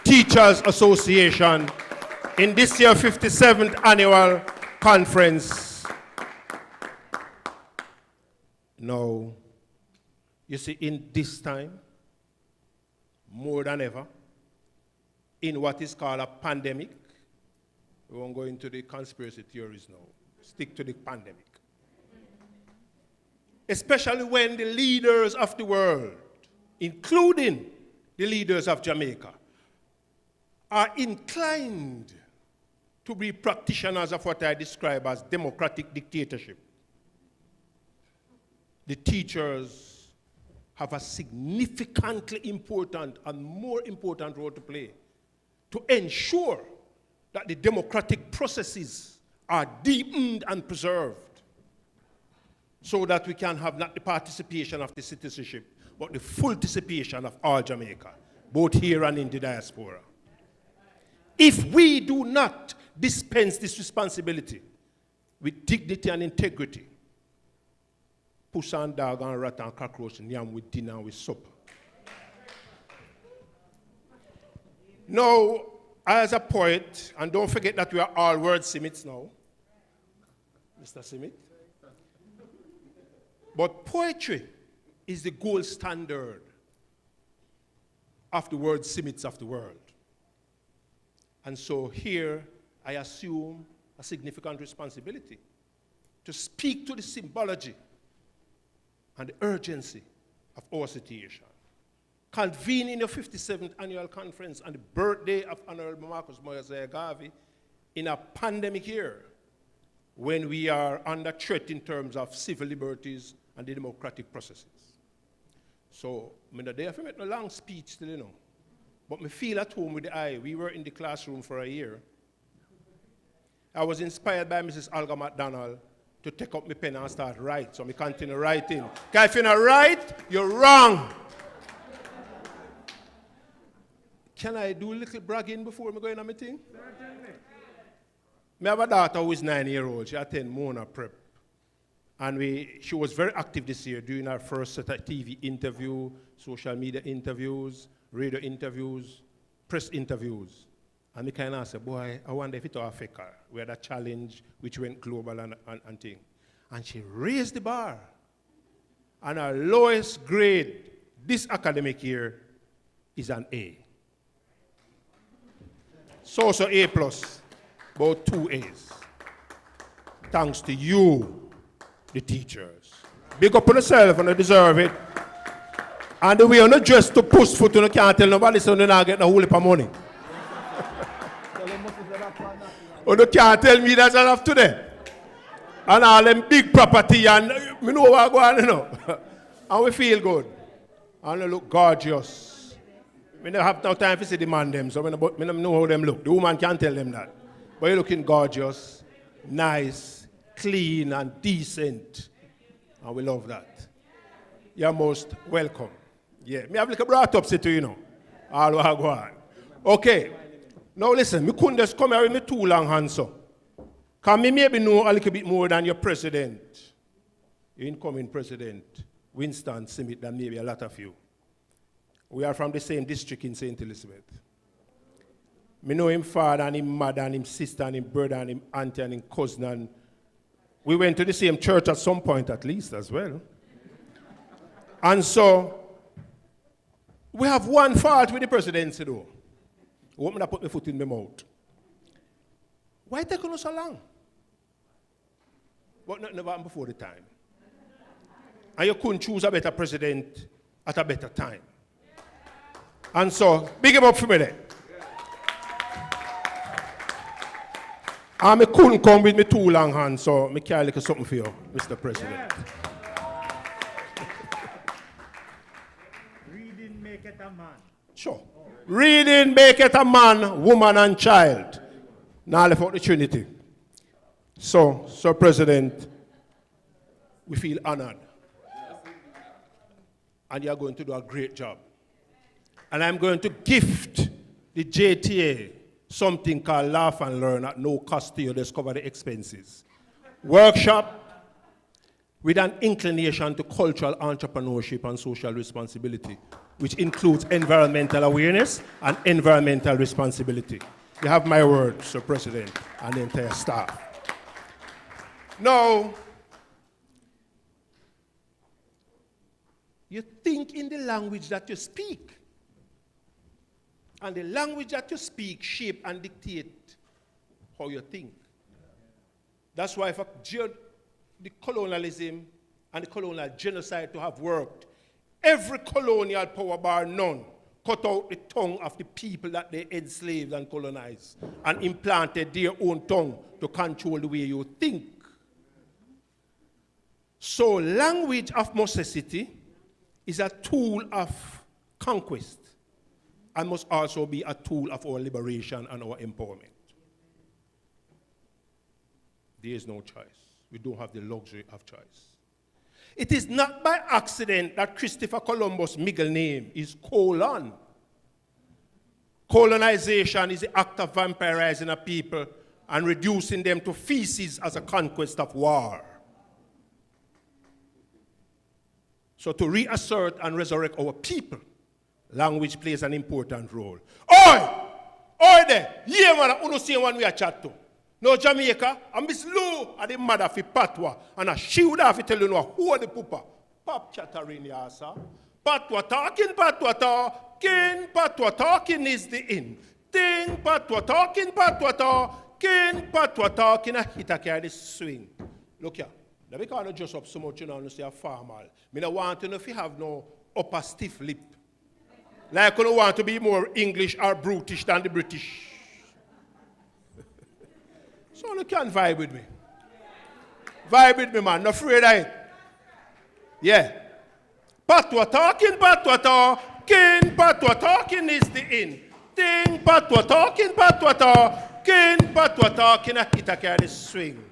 Teachers Association in this year's 57th annual conference. Now, you see, in this time, more than ever, in what is called a pandemic, we won't go into the conspiracy theories now, stick to the pandemic. Especially when the leaders of the world, including the leaders of Jamaica, are inclined to be practitioners of what I describe as democratic dictatorship. The teachers have a significantly important and more important role to play to ensure that the democratic processes are deepened and preserved, so that we can have not the participation of the citizenship, but the full participation of all Jamaica, both here and in the diaspora. If we do not dispense this responsibility with dignity and integrity, puss and dog and rat and cockroach and yam with dinner and with supper. Now, as a poet, and don't forget that we are all wordsmiths now, Mr. Simit. But poetry is the gold standard of the wordsmiths of the world. And so here I assume a significant responsibility to speak to the symbology and the urgency of our situation. Convening your 57th annual conference on the birthday of Honorable Marcus Mosiah Garvey in a pandemic year when we are under threat in terms of civil liberties and the democratic processes. So, I'm not there for make no long speech still, you know. But I feel at home with the eye. We were in the classroom for a year. I was inspired by Mrs. Olga McDonald to take up my pen and start write. So I continue writing. Because if you're not right, you're wrong. Can I do a little bragging before I go in on my thing? Certainly. I have a daughter who is 9-year-old. She attends Mona Prep. And she was very active this year doing her first set of TV interview, social media interviews, radio interviews, press interviews. And I kind of said, boy, I wonder if it will affect her. We had a challenge which went global and thing. And she raised the bar. And her lowest grade this academic year is an A. So A plus, about 2 A's. Thanks to you, the teachers. Big up on yourself and you deserve it. And the way you're not dressed to push foot, you can't tell nobody so you're not getting a whole heap of money. You can't tell me that's enough today. And all them big property and we know what going on, you know. And we feel good. And they look gorgeous. We don't have no time to see the man them, so we don't know how them look. The woman can't tell them that. But you're looking gorgeous, nice, clean, and decent. And we love that. You're most welcome. Yeah, me have like a brought up to you know. All what go on. Okay. Now listen, me couldn't just come here with me too long hands so. Because me maybe know a little bit more than your president, your incoming president, Winston Simit, than maybe a lot of you. We are from the same district in St. Elizabeth. Me know him father and him mother and him sister and him brother and him auntie and him cousin. And we went to the same church at some point at least as well. And so, we have one fault with the presidency though. I want me to put my foot in my mouth. Why take us so long? But nothing happened before the time. And you couldn't choose a better president at a better time. And so, big him up for me then. And I couldn't come with me too long hands, so I carry like something for you, Mr. President. Reading maketh a man. Sure. Reading maketh a man, woman, and child. Now left out the Trinity. So, Sir President, we feel honored. And you are going to do a great job. And I'm going to gift the JTA something called Laugh and Learn at no cost to you, discover the expenses. Workshop with an inclination to cultural entrepreneurship and social responsibility, which includes environmental awareness and environmental responsibility. You have my word, Sir President, and the entire staff. Now, you think in the language that you speak. And the language that you speak shape and dictate how you think. That's why for the colonialism and the colonial genocide to have worked, every colonial power bar none cut out the tongue of the people that they enslaved and colonized and implanted their own tongue to control the way you think. So language of necessity is a tool of conquest and must also be a tool of our liberation and our empowerment. There is no choice. We don't have the luxury of choice. It is not by accident that Christopher Columbus' middle name is colon. Colonization is the act of vampirizing a people and reducing them to feces as a conquest of war. So to reassert and resurrect our people, language plays an important role. Oi! Oh, there. Yeah, man, you see one we are chat to. No Jamaica, and Miss Lou are the mother for Patwa, and she would have to tell you who are the pooper. Pop chattering, yeah, sir. Patwa talking, Patwa talking is the in. Thing, Patwa talking, Patwa talking, a hit a carry swing. Look here, now we can't just up so much, you know, and say a formal. Me no want to know if you have no upper stiff lip. Like you don't want to be more English or brutish than the British. So you can vibe with me. Vibe with me, man. Not afraid of it. Yeah. Patwa talking, Patwa talking is the in. Thing, Patwa talking, Patwa talking, a hit a carry swing.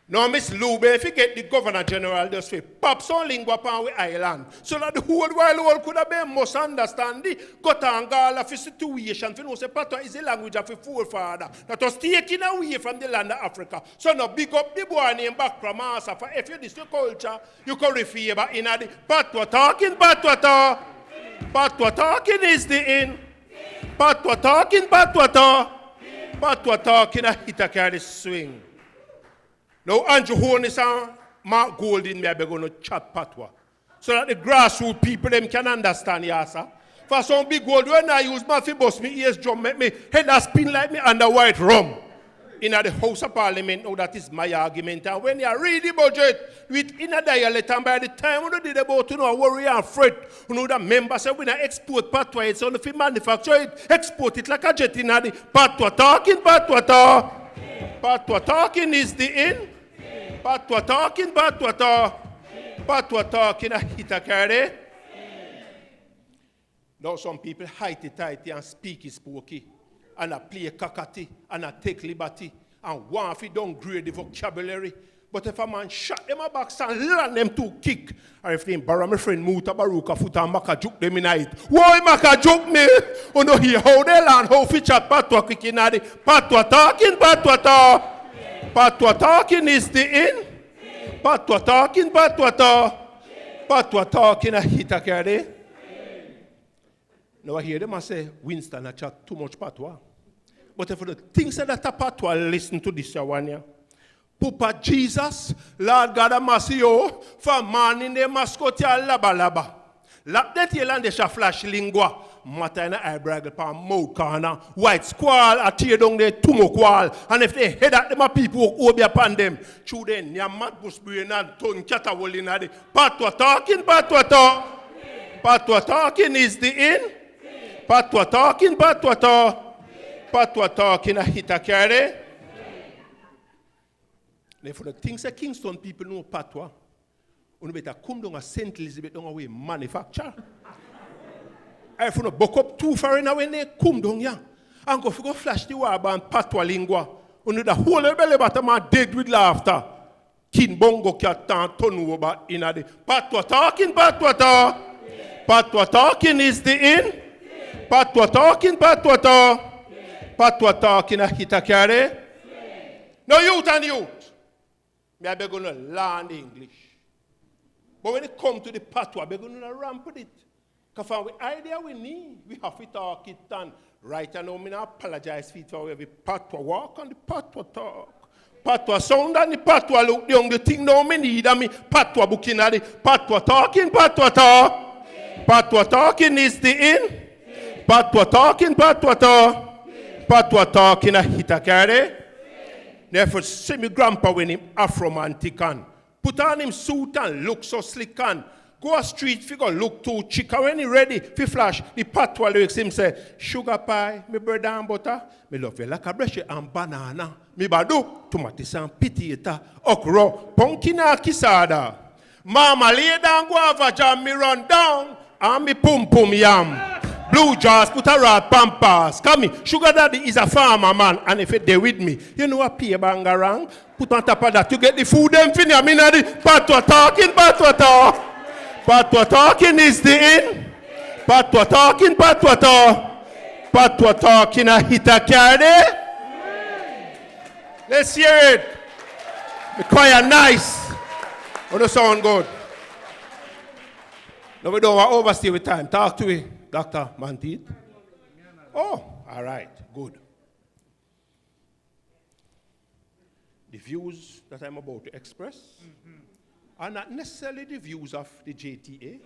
Now, Miss Lube, if you get the Governor General, just say, pop some lingua pan with island. So that the whole world could have been must understand the Gotangala for situation. For no say, Patwa is the language of a forefather that was taken away from the land of Africa. So now, big up the boy named Bakramasa. For if you this your culture, you can refer back in the Patwa talking, Patwa talking is the in. Patwa talking, Patwa talking, a hit a carry swing. Now, Andrew Hornis and Mark Golding may be going to chat Patwa. So that the grassroots people them can understand, yes, sir. For some big gold, when I use my bust me ears drum, make me head a spin like me under white rum. In the House of Parliament, now that is my argument. And when you read the budget with in a dialect, and by the time when you did about to know worry and fret, you know the members say we not export Patwa, it's only if you manufacture it, export it like a jet in the Patwa talking, Patwa talking is the in. Patwa talking, Patwa talking, a hit a carry. Now some people hide it tighty and speak is spooky, and I play kakati, and I take liberty, and one if you don't grade the vocabulary. But if a man shot them a box and land them to kick, or if they borrow my friend Muta Baruka foot and maka joke them in it. Why maka joke me? You know hear how they land, how fi chat Patwa quick in the Patwa talking, Patwa talking is the in. Patwa talking, a hit a carry. Now I hear them and say, Winston, I chat too much Patwa. But if the things that a Patwa, listen to this one here. Pupa Jesus, Lord God of mercy, for man in the mascotia laba laba. Lap that yellow and flash lingua. Mata in the eyebrow pan mouth corner. White squall, a tear down there, tumo qual. And if they head at them, a people who be upon them. True then, ya mad bus brain and tongue catawol in the Patwa talking, Patwa talking is the in. Patwa talking, a hit a carry. Therefore, the things that Kingston people know Patwa, you better come down a St. Elizabeth down away manufacture. If you book up too far in when they come down here, and go flash the war and Patwa lingua, you know the whole belly bottom are dead with laughter. Kin bongo cat turn over in the Patwa talking is the in. Patwa talking, a hit a carry. No youth and youth. Me be going to learn English. But when it comes to the Patwa, we're going to ramp with it. Because from the idea we need, we have to talk it and right now, I apologize for every Patwa walk and the Patwa talk. Patwa sound and the Patwa look. The only thing now me need and me Patwa booking and the Patwa talking, Patwa talk. Patwa talking is the in. Patwa talking, Patwa talking, a hit a carry. Therefore, see me grandpa when him Afromantic and put on him suit and look so slick and go a street figure look too chic. And when he ready, fi flash, the Patwa lyrics him say, sugar pie, me bread and butter, me love you like a brush and banana. Me badu, tomatoes and potato, okra, pumpkin and kisada. Mama lay down guava jam, me run down, and me pum pum yam. Blue jars, put a rat pampas. Come here, Sugar Daddy is a farmer man, and if it they with me, you know what pay bangarang? Put on top of that to get the food them finish. I mean, the Patwa talking is the in. Patwa talking, a hit a carry. Let's hear it. The choir nice. Oh, the sound good. No, we don't want to overstay with time. Talk to me, Dr. Mantit. Oh, All right, good. The views that I'm about to express are not necessarily the views of the JTA.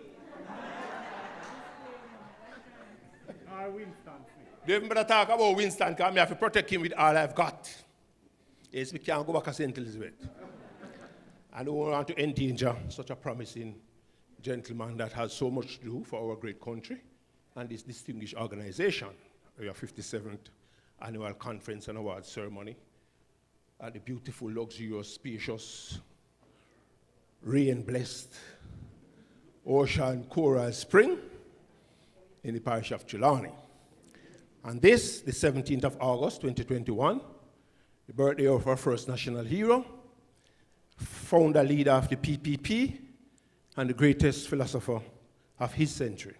Don't better talk about Winston, because I have to protect him with all I've got. Yes, we can't go back to St. Elizabeth. I don't want to endanger such a promising gentleman that has so much to do for our great country and this distinguished organization, your 57th annual conference and awards ceremony at the beautiful, luxurious, spacious, rain-blessed Ocean Coral Spring in the parish of Trelawney. And this, the 17th of August, 2021, the birthday of our first national hero, founder leader of the PPP, and the greatest philosopher of his century,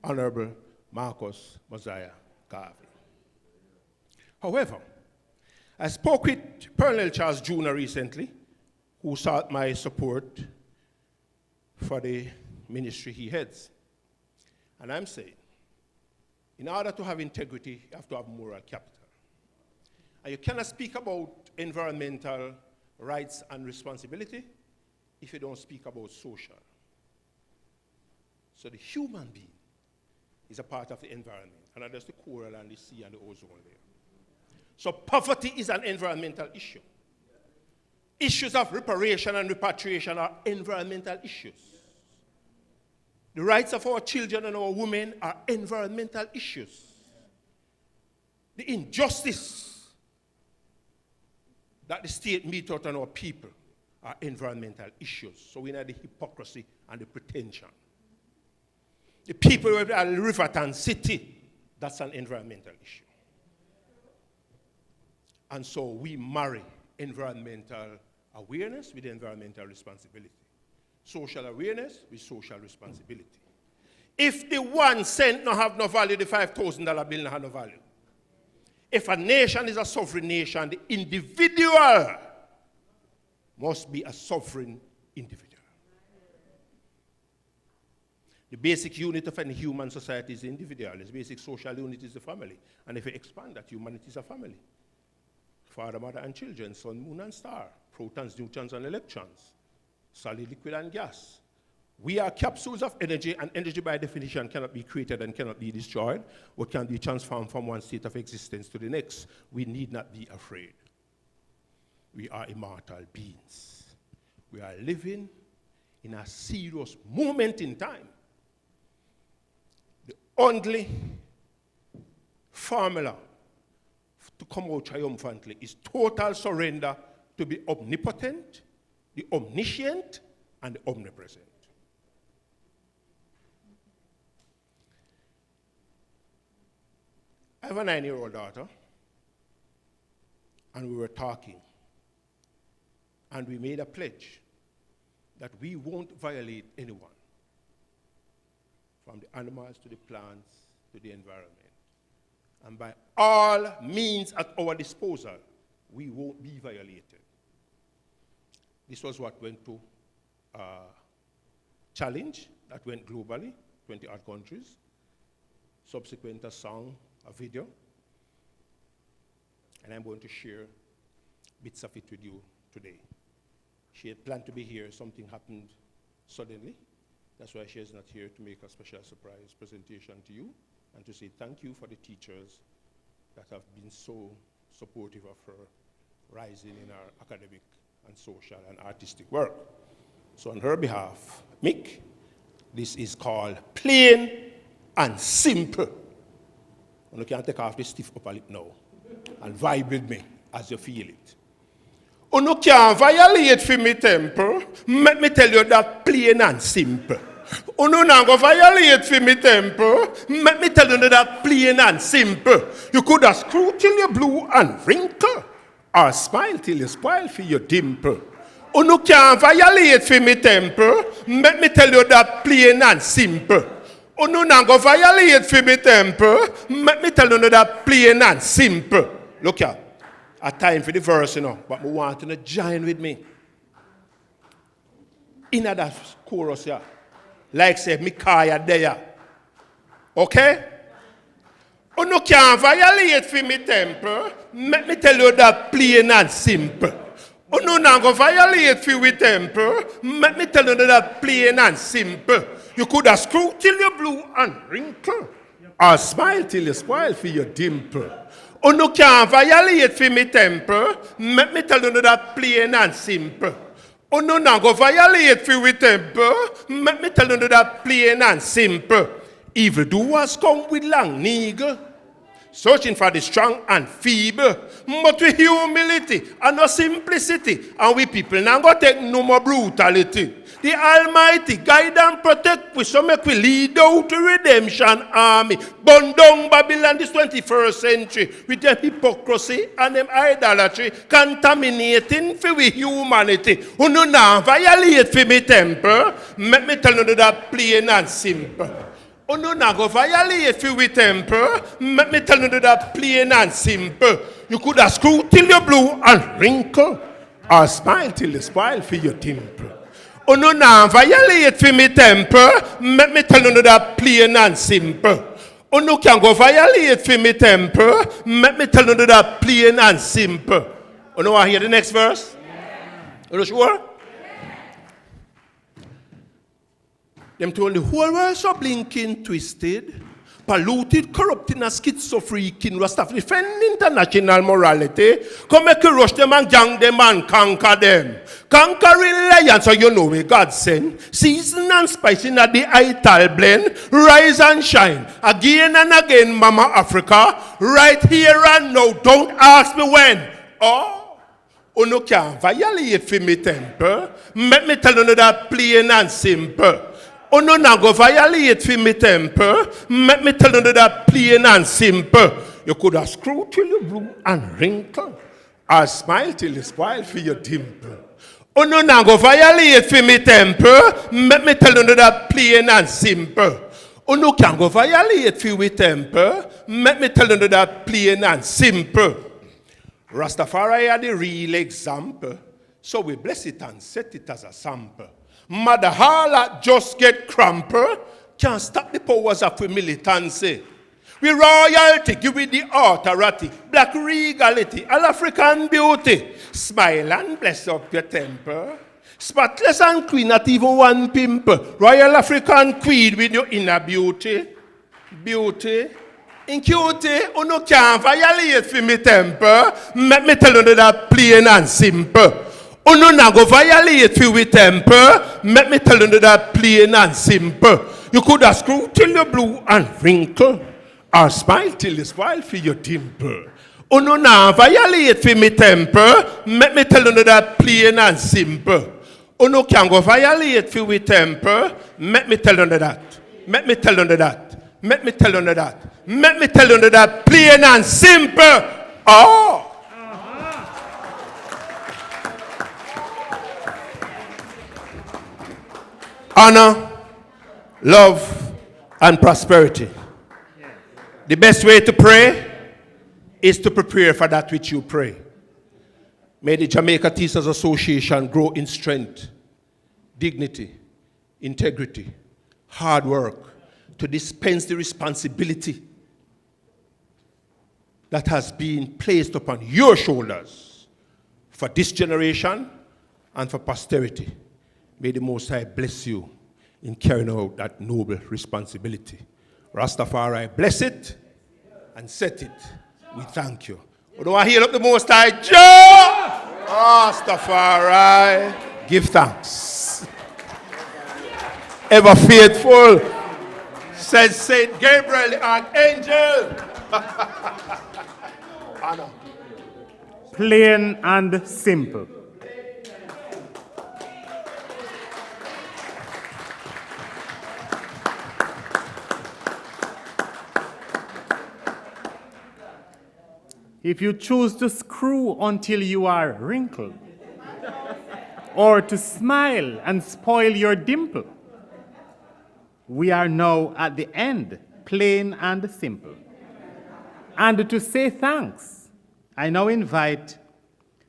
Honorable Marcus Mosiah Garvey. However, I spoke with Colonel Charles Jr. recently, who sought my support for the ministry he heads. And I'm saying, in order to have integrity, you have to have moral capital. And you cannot speak about environmental rights and responsibility if you don't speak about social. So the human being is a part of the environment, and that's the coral and the sea and the ozone layer. So poverty is an environmental issue. Issues of reparation and repatriation are environmental issues. The rights of our children and our women are environmental issues. The injustice that the state metes out on our people are environmental issues. So we know the hypocrisy and the pretension. The people of Riverton City, that's an environmental issue. And so we marry environmental awareness with environmental responsibility. Social awareness with social responsibility. If the 1 cent no have no value, the $5,000 bill no have no value. If a nation is a sovereign nation, the individual must be a sovereign individual. The basic unit of any human society is the individual. The basic social unit is the family. And if you expand that, humanity is a family. Father, mother, and children, sun, moon, and star, protons, neutrons, and electrons, solid, liquid, and gas. We are capsules of energy, and energy by definition cannot be created and cannot be destroyed, or can be transformed from one state of existence to the next. We need not be afraid. We are immortal beings. We are living in a serious moment in time. The only formula to come out triumphantly is total surrender to be omnipotent, the omniscient, and the omnipresent. I have a 9-year-old daughter, and we were talking, and we made a pledge that we won't violate anyone, from the animals to the plants to the environment. And by all means at our disposal, we won't be violated. This was what went to a challenge that went globally, 20-odd countries. Subsequent, a song, a video. And I'm going to share bits of it with you today. She had planned to be here. Something happened suddenly. That's why she is not here to make a special surprise presentation to you and to say thank you for the teachers that have been so supportive of her rising in her academic and social and artistic work. So on her behalf, Mick, this is called Plain and Simple. And you can take off the stiff upper lip now and vibe with me as you feel it. You can't violate for me temple. Let me tell you that plain and simple. You not go violate for me temple. Let me tell you that plain and simple. You could have screw till you blue and wrinkle, or smile till you spoil for your dimple. You can't violate for me temple. Let me tell you that plain and simple. You not go violate for me temple. Let me tell you that plain and simple. Look here. A time for the verse, you know, but I want you to join with me. In that chorus here. Like say, Micaiah there. Okay? You no can't violate for me temper. Let me tell you that plain and simple. You no not go violate for we temper. Let me tell you that plain and simple. You could have screw till you blue and wrinkle, or smile till you spoil for your dimple. You no can't violate for me temper. Let me tell you that plain and simple. You no not go violate for we temper. Let me tell you that plain and simple. Evildoers come with long needle, searching for the strong and feeble, but with humility and no simplicity, and we people now go take no more brutality. The Almighty guide and protect we, so make we lead out the redemption army. Burn down Babylon this 21st century with their hypocrisy and them idolatry, contaminating for we humanity. Who no now violate for me temper, make me tell you that plain and simple. Oh no, now go violate you with temper. Let me tell you that plain and simple. You could have screw till you blue and wrinkle, or smile till you spoil for your dimple. Oh no, now violate for me temper. Let me tell you that plain and simple. Oh no, can go violate for me temper. Let me tell you that plain and simple. Oh no, I hear the next verse. Are you sure? Them told the whole world so blinking, twisted, polluted, corrupting, and schizophrenic, Rastafari defend international morality. Come make you rush them and gang them and conquer them. Conquering lions, so you know where God sent. Season and spicing at the ital blend. Rise and shine. Again and again, Mama Africa. Right here and now. Don't ask me when. Oh, no can violate for me temper. Let me tell you that plain and simple. Oh no, now go violate for me temper. Let me tell you that plain and simple. You could have screw till you blue and wrinkle, or smile till you spoil for your dimple. Oh no, now go violate for me temper. Let me tell you that plain and simple. Oh no, can go violate for me temper. Let me tell you that plain and simple. Rastafari are the real example, so we bless it and set it as a sample. Mother Harlot just get crumper, can't stop the powers of militancy. We royalty, give it the authority, black regality, all African beauty. Smile and bless up your temper. Spotless and queen, not even one pimple. Royal African queen with your inner beauty. Beauty. In cutie, you no can't violate for me temper. Let me tell you that plain and simple. Oh no, now go violate you with temper. Let me tell you that plain and simple. You could have screw till you blue and wrinkle, or smile till you spoil for your dimple. Oh no, now violate for me temper. Let me tell you that plain and simple. Oh no, can go violate for with temper. Let me tell you that. Let me tell you that. Let me tell you that. Let me tell you that plain and simple. Oh. Honor, love, and prosperity. The best way to pray is to prepare for that which you pray. May the Jamaica Teachers Association grow in strength, dignity, integrity, hard work, to dispense the responsibility that has been placed upon your shoulders for this generation and for posterity. May the Most High bless you in carrying out that noble responsibility. Rastafari, bless it and set it. We thank you. Do I heal up the Most High? Joe! Rastafari, give thanks. Ever faithful, says Saint Gabriel the Archangel. Honor. Plain and simple. If you choose to screw until you are wrinkled, or to smile and spoil your dimple, we are now at the end, plain and simple. And to say thanks, I now invite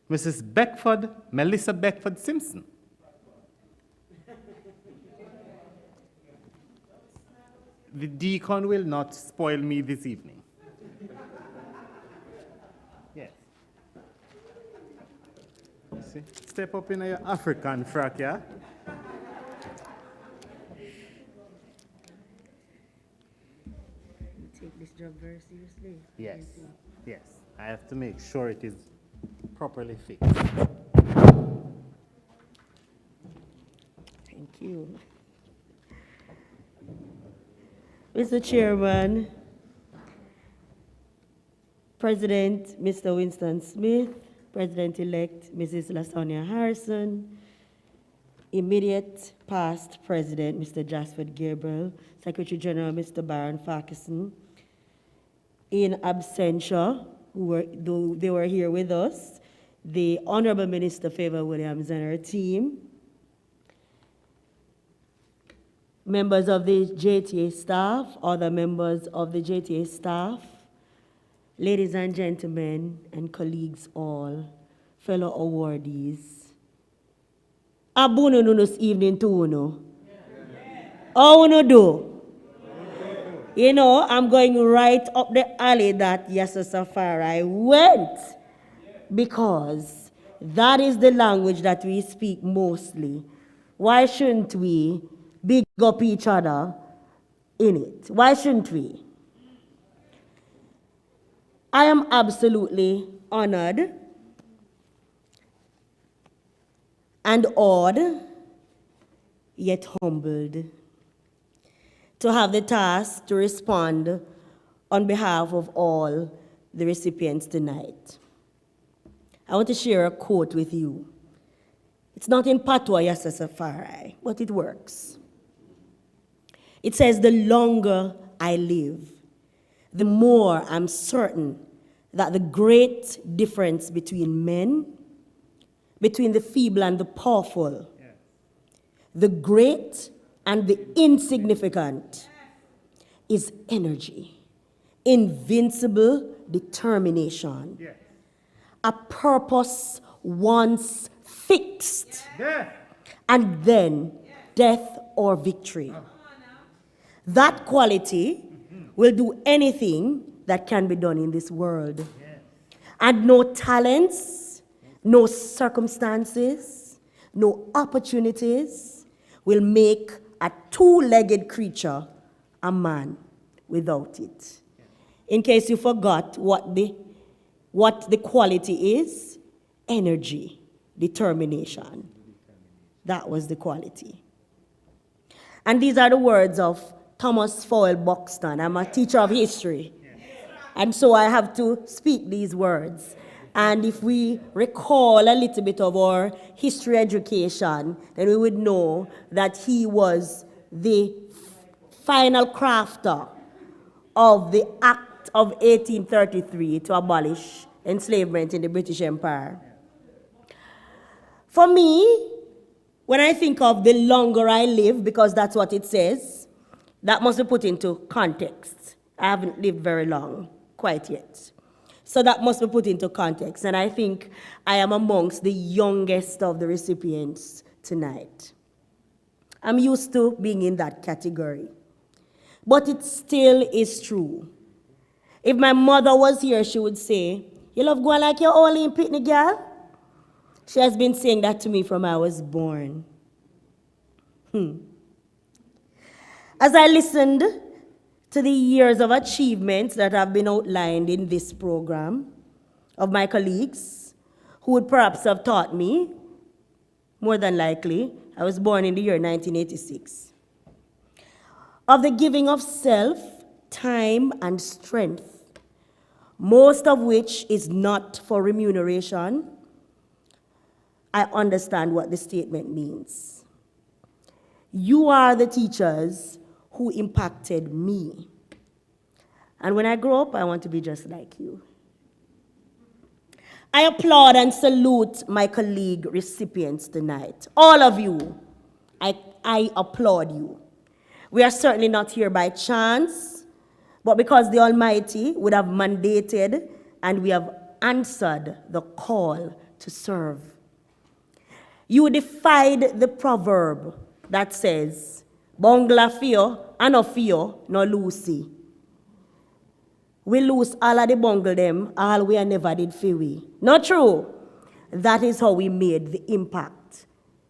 Mrs. Beckford, Melissa Beckford Simpson. The deacon will not spoil me this evening. See? Step up in your African frack, yeah? Take this job very seriously. Yes. Yes. I have to make sure it is properly fixed. Thank you. Mr. Chairman, President Mr. Winston Smith, President-elect Mrs. LaSonia Harrison, immediate past President Mr. Jasford Gabriel, Secretary General Mr. Baron Farquharson, in absentia, though they were here with us, the Honorable Minister Favor Williams and her team, members of the JTA staff, other members of the JTA staff, ladies and gentlemen, and colleagues all, fellow awardees. Abuno nunus evening to uno. How uno do? You know, I'm going right up the alley that Yasser Safari went, because that is the language that we speak mostly. Why shouldn't we big up each other in it? Why shouldn't we? I am absolutely honored and awed, yet humbled, to have the task to respond on behalf of all the recipients tonight. I want to share a quote with you. It's not in Patois, Yasser Safari, but it works. It says, the longer I live, the more I'm certain that the great difference between men, between the feeble and the powerful, the great and the insignificant, is energy, invincible determination, a purpose once fixed, and then death or victory. That quality will do anything that can be done in this world. And no talents, no circumstances, no opportunities will make a two-legged creature a man without it. In case you forgot what the quality is, energy, determination. That was the quality. And these are the words of Thomas Fowell Buxton. I'm a teacher of history. And so I have to speak these words. And if we recall a little bit of our history education, then we would know that he was the final crafter of the Act of 1833 to abolish enslavement in the British Empire. For me, when I think of the longer I live, because that's what it says, that must be put into context. I haven't lived very long, quite yet. So that must be put into context. And I think I am amongst the youngest of the recipients tonight. I'm used to being in that category. But it still is true. If my mother was here, she would say, "You love going like your only in picnic, girl?" She has been saying that to me from I was born. As I listened to the years of achievements that have been outlined in this program of my colleagues, who would perhaps have taught me, more than likely, I was born in the year 1986, of the giving of self, time, and strength, most of which is not for remuneration, I understand what the statement means. You are the teachers who impacted me. And when I grow up, I want to be just like you. I applaud and salute my colleague recipients tonight. All of you, I applaud you. We are certainly not here by chance, but because the Almighty would have mandated and we have answered the call to serve. You defied the proverb that says, "Bongla fio, ano fio, no Lucy." We lose all of the bungle them, all we never did for we. Not true. that is how we made the impact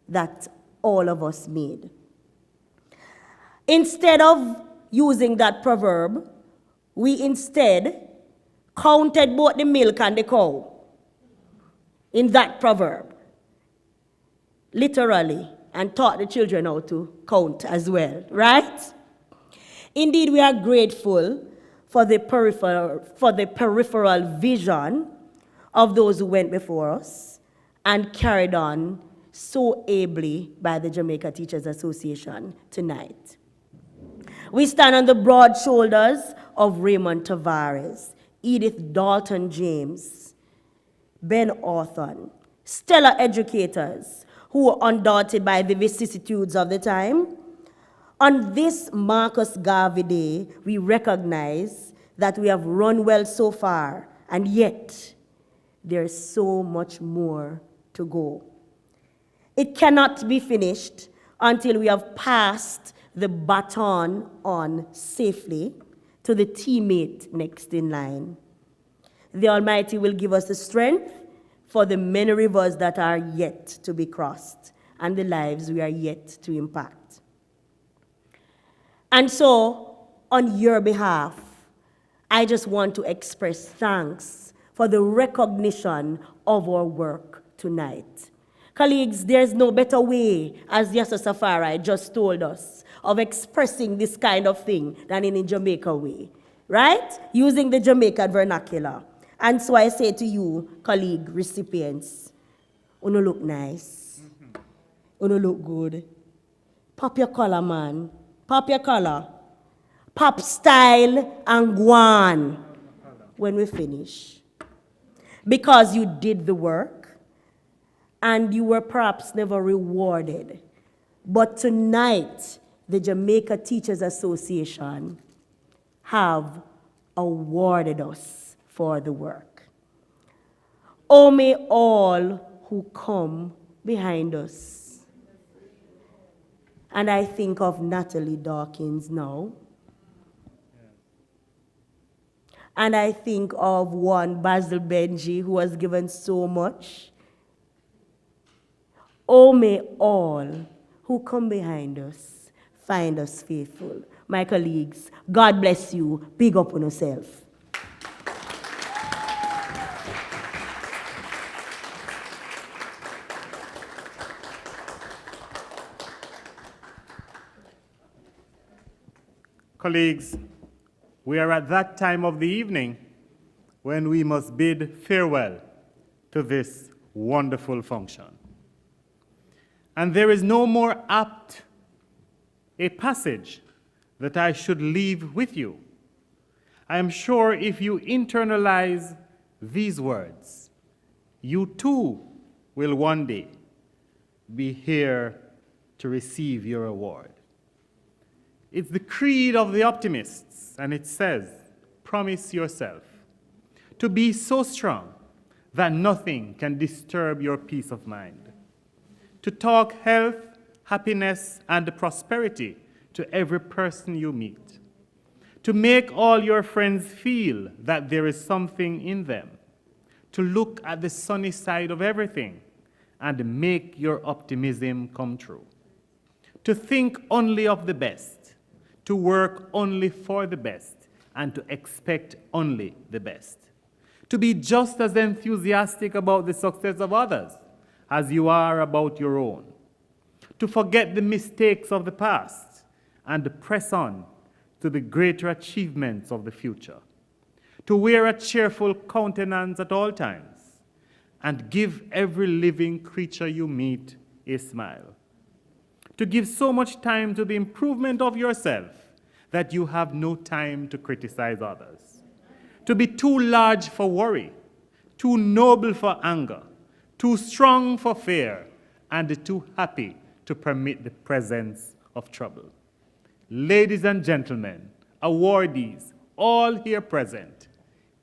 that all of us made. Instead of using that proverb, we instead counted both the milk and the cow in that proverb, literally, and taught the children how to count as well, right? Indeed, we are grateful for the peripheral vision of those who went before us and carried on so ably by the Jamaica Teachers Association tonight. We stand on the broad shoulders of Raymond Tavares, Edith Dalton James, Ben Orthon, stellar educators who were undaunted by the vicissitudes of the time. On this Marcus Garvey Day, we recognize that we have run well so far, and yet there's so much more to go. It cannot be finished until we have passed the baton on safely to the teammate next in line. The Almighty will give us the strength for the many rivers that are yet to be crossed and the lives we are yet to impact. And so, on your behalf, I just want to express thanks for the recognition of our work tonight. Colleagues, there's no better way, as Yasa Safari just told us, of expressing this kind of thing than in a Jamaica way, right? Using the Jamaican vernacular. And so I say to you, colleague recipients, uno look nice, uno look good. Pop your collar, man. Pop your collar. Pop style and guan when we finish. Because you did the work and you were perhaps never rewarded. But tonight, the Jamaica Teachers Association have awarded us for the work. Oh, may all who come behind us. And I think of Natalie Dawkins now. And I think of one Basil Benji who has given so much. Oh, may all who come behind us find us faithful. My colleagues, God bless you. Big up on yourself. Colleagues, we are at that time of the evening when we must bid farewell to this wonderful function. And there is no more apt a passage that I should leave with you. I am sure if you internalize these words, you too will one day be here to receive your award. It's the creed of the optimists, and it says, promise yourself to be so strong that nothing can disturb your peace of mind, to talk health, happiness, and prosperity to every person you meet, to make all your friends feel that there is something in them, to look at the sunny side of everything and make your optimism come true, to think only of the best, to work only for the best, and to expect only the best, to be just as enthusiastic about the success of others as you are about your own, to forget the mistakes of the past and press on to the greater achievements of the future, to wear a cheerful countenance at all times and give every living creature you meet a smile, to give so much time to the improvement of yourself that you have no time to criticize others, to be too large for worry, too noble for anger, too strong for fear, and too happy to permit the presence of trouble. Ladies and gentlemen, awardees, all here present,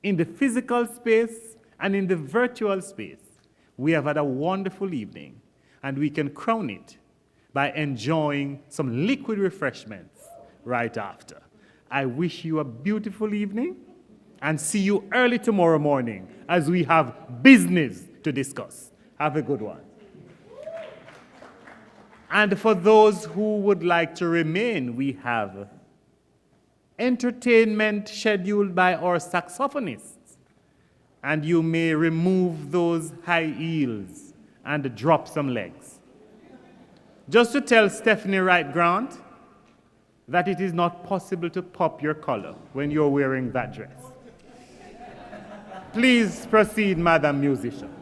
in the physical space and in the virtual space, we have had a wonderful evening, and we can crown it by enjoying some liquid refreshments right after. I wish you a beautiful evening and see you early tomorrow morning as we have business to discuss. Have a good one. And for those who would like to remain, we have entertainment scheduled by our saxophonists. And you may remove those high heels and drop some legs. Just to tell Stephanie Wright Grant that it is not possible to pop your collar when you're wearing that dress. Please proceed, Madam Musician.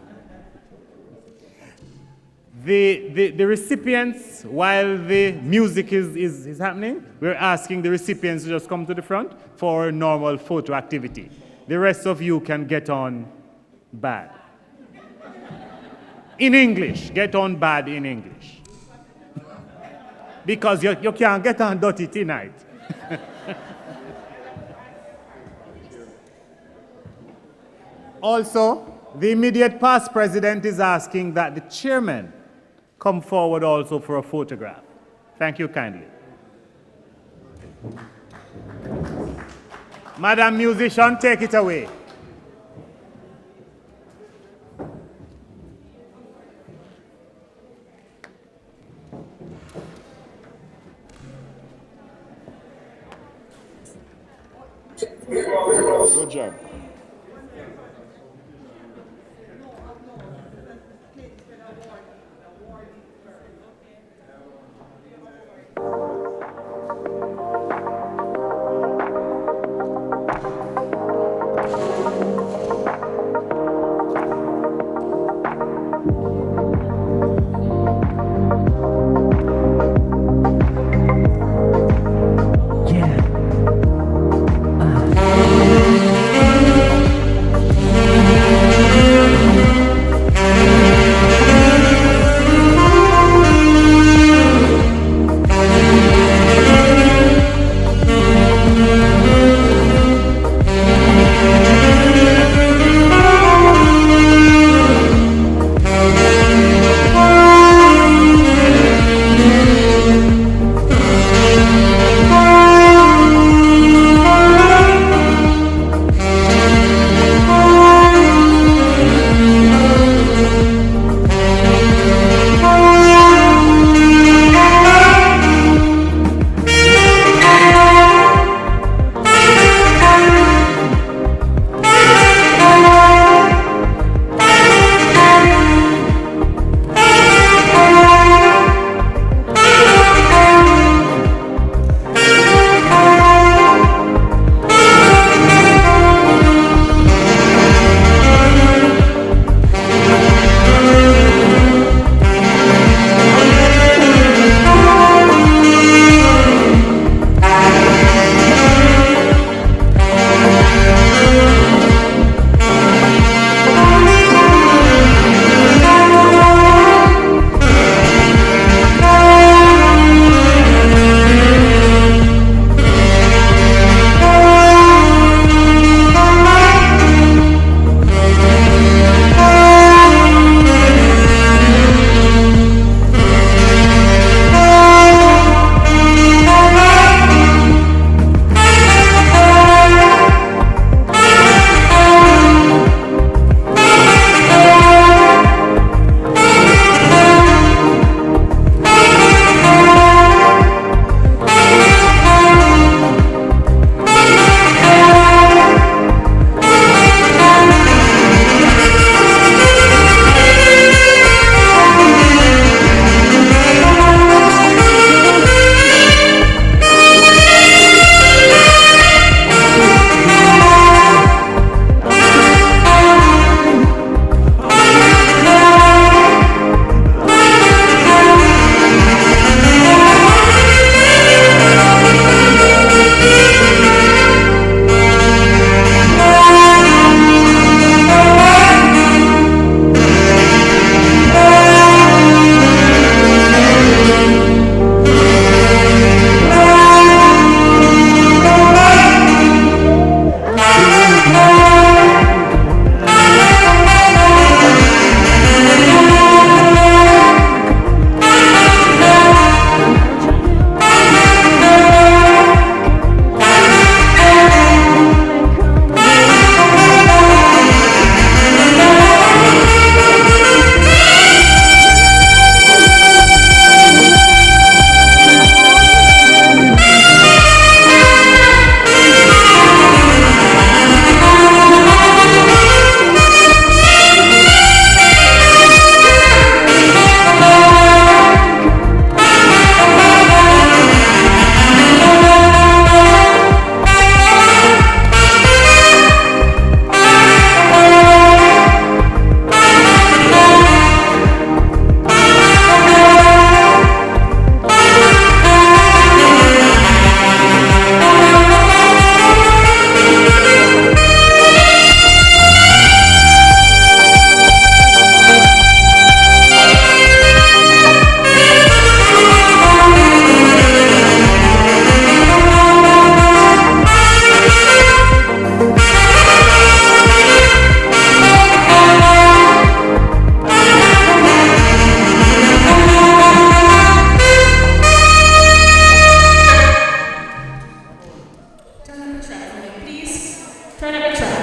The recipients, while the music is happening, we're asking the recipients to just come to the front for a normal photo activity. The rest of you can get on bad. In English, get on bad in English. Because you can't get on dirty tonight. Also, the immediate past president is asking that the chairman come forward also for a photograph. Thank you kindly. Madam Musician, take it away. Good job. Yeah. Turn up the track for me, please. Turn up the track.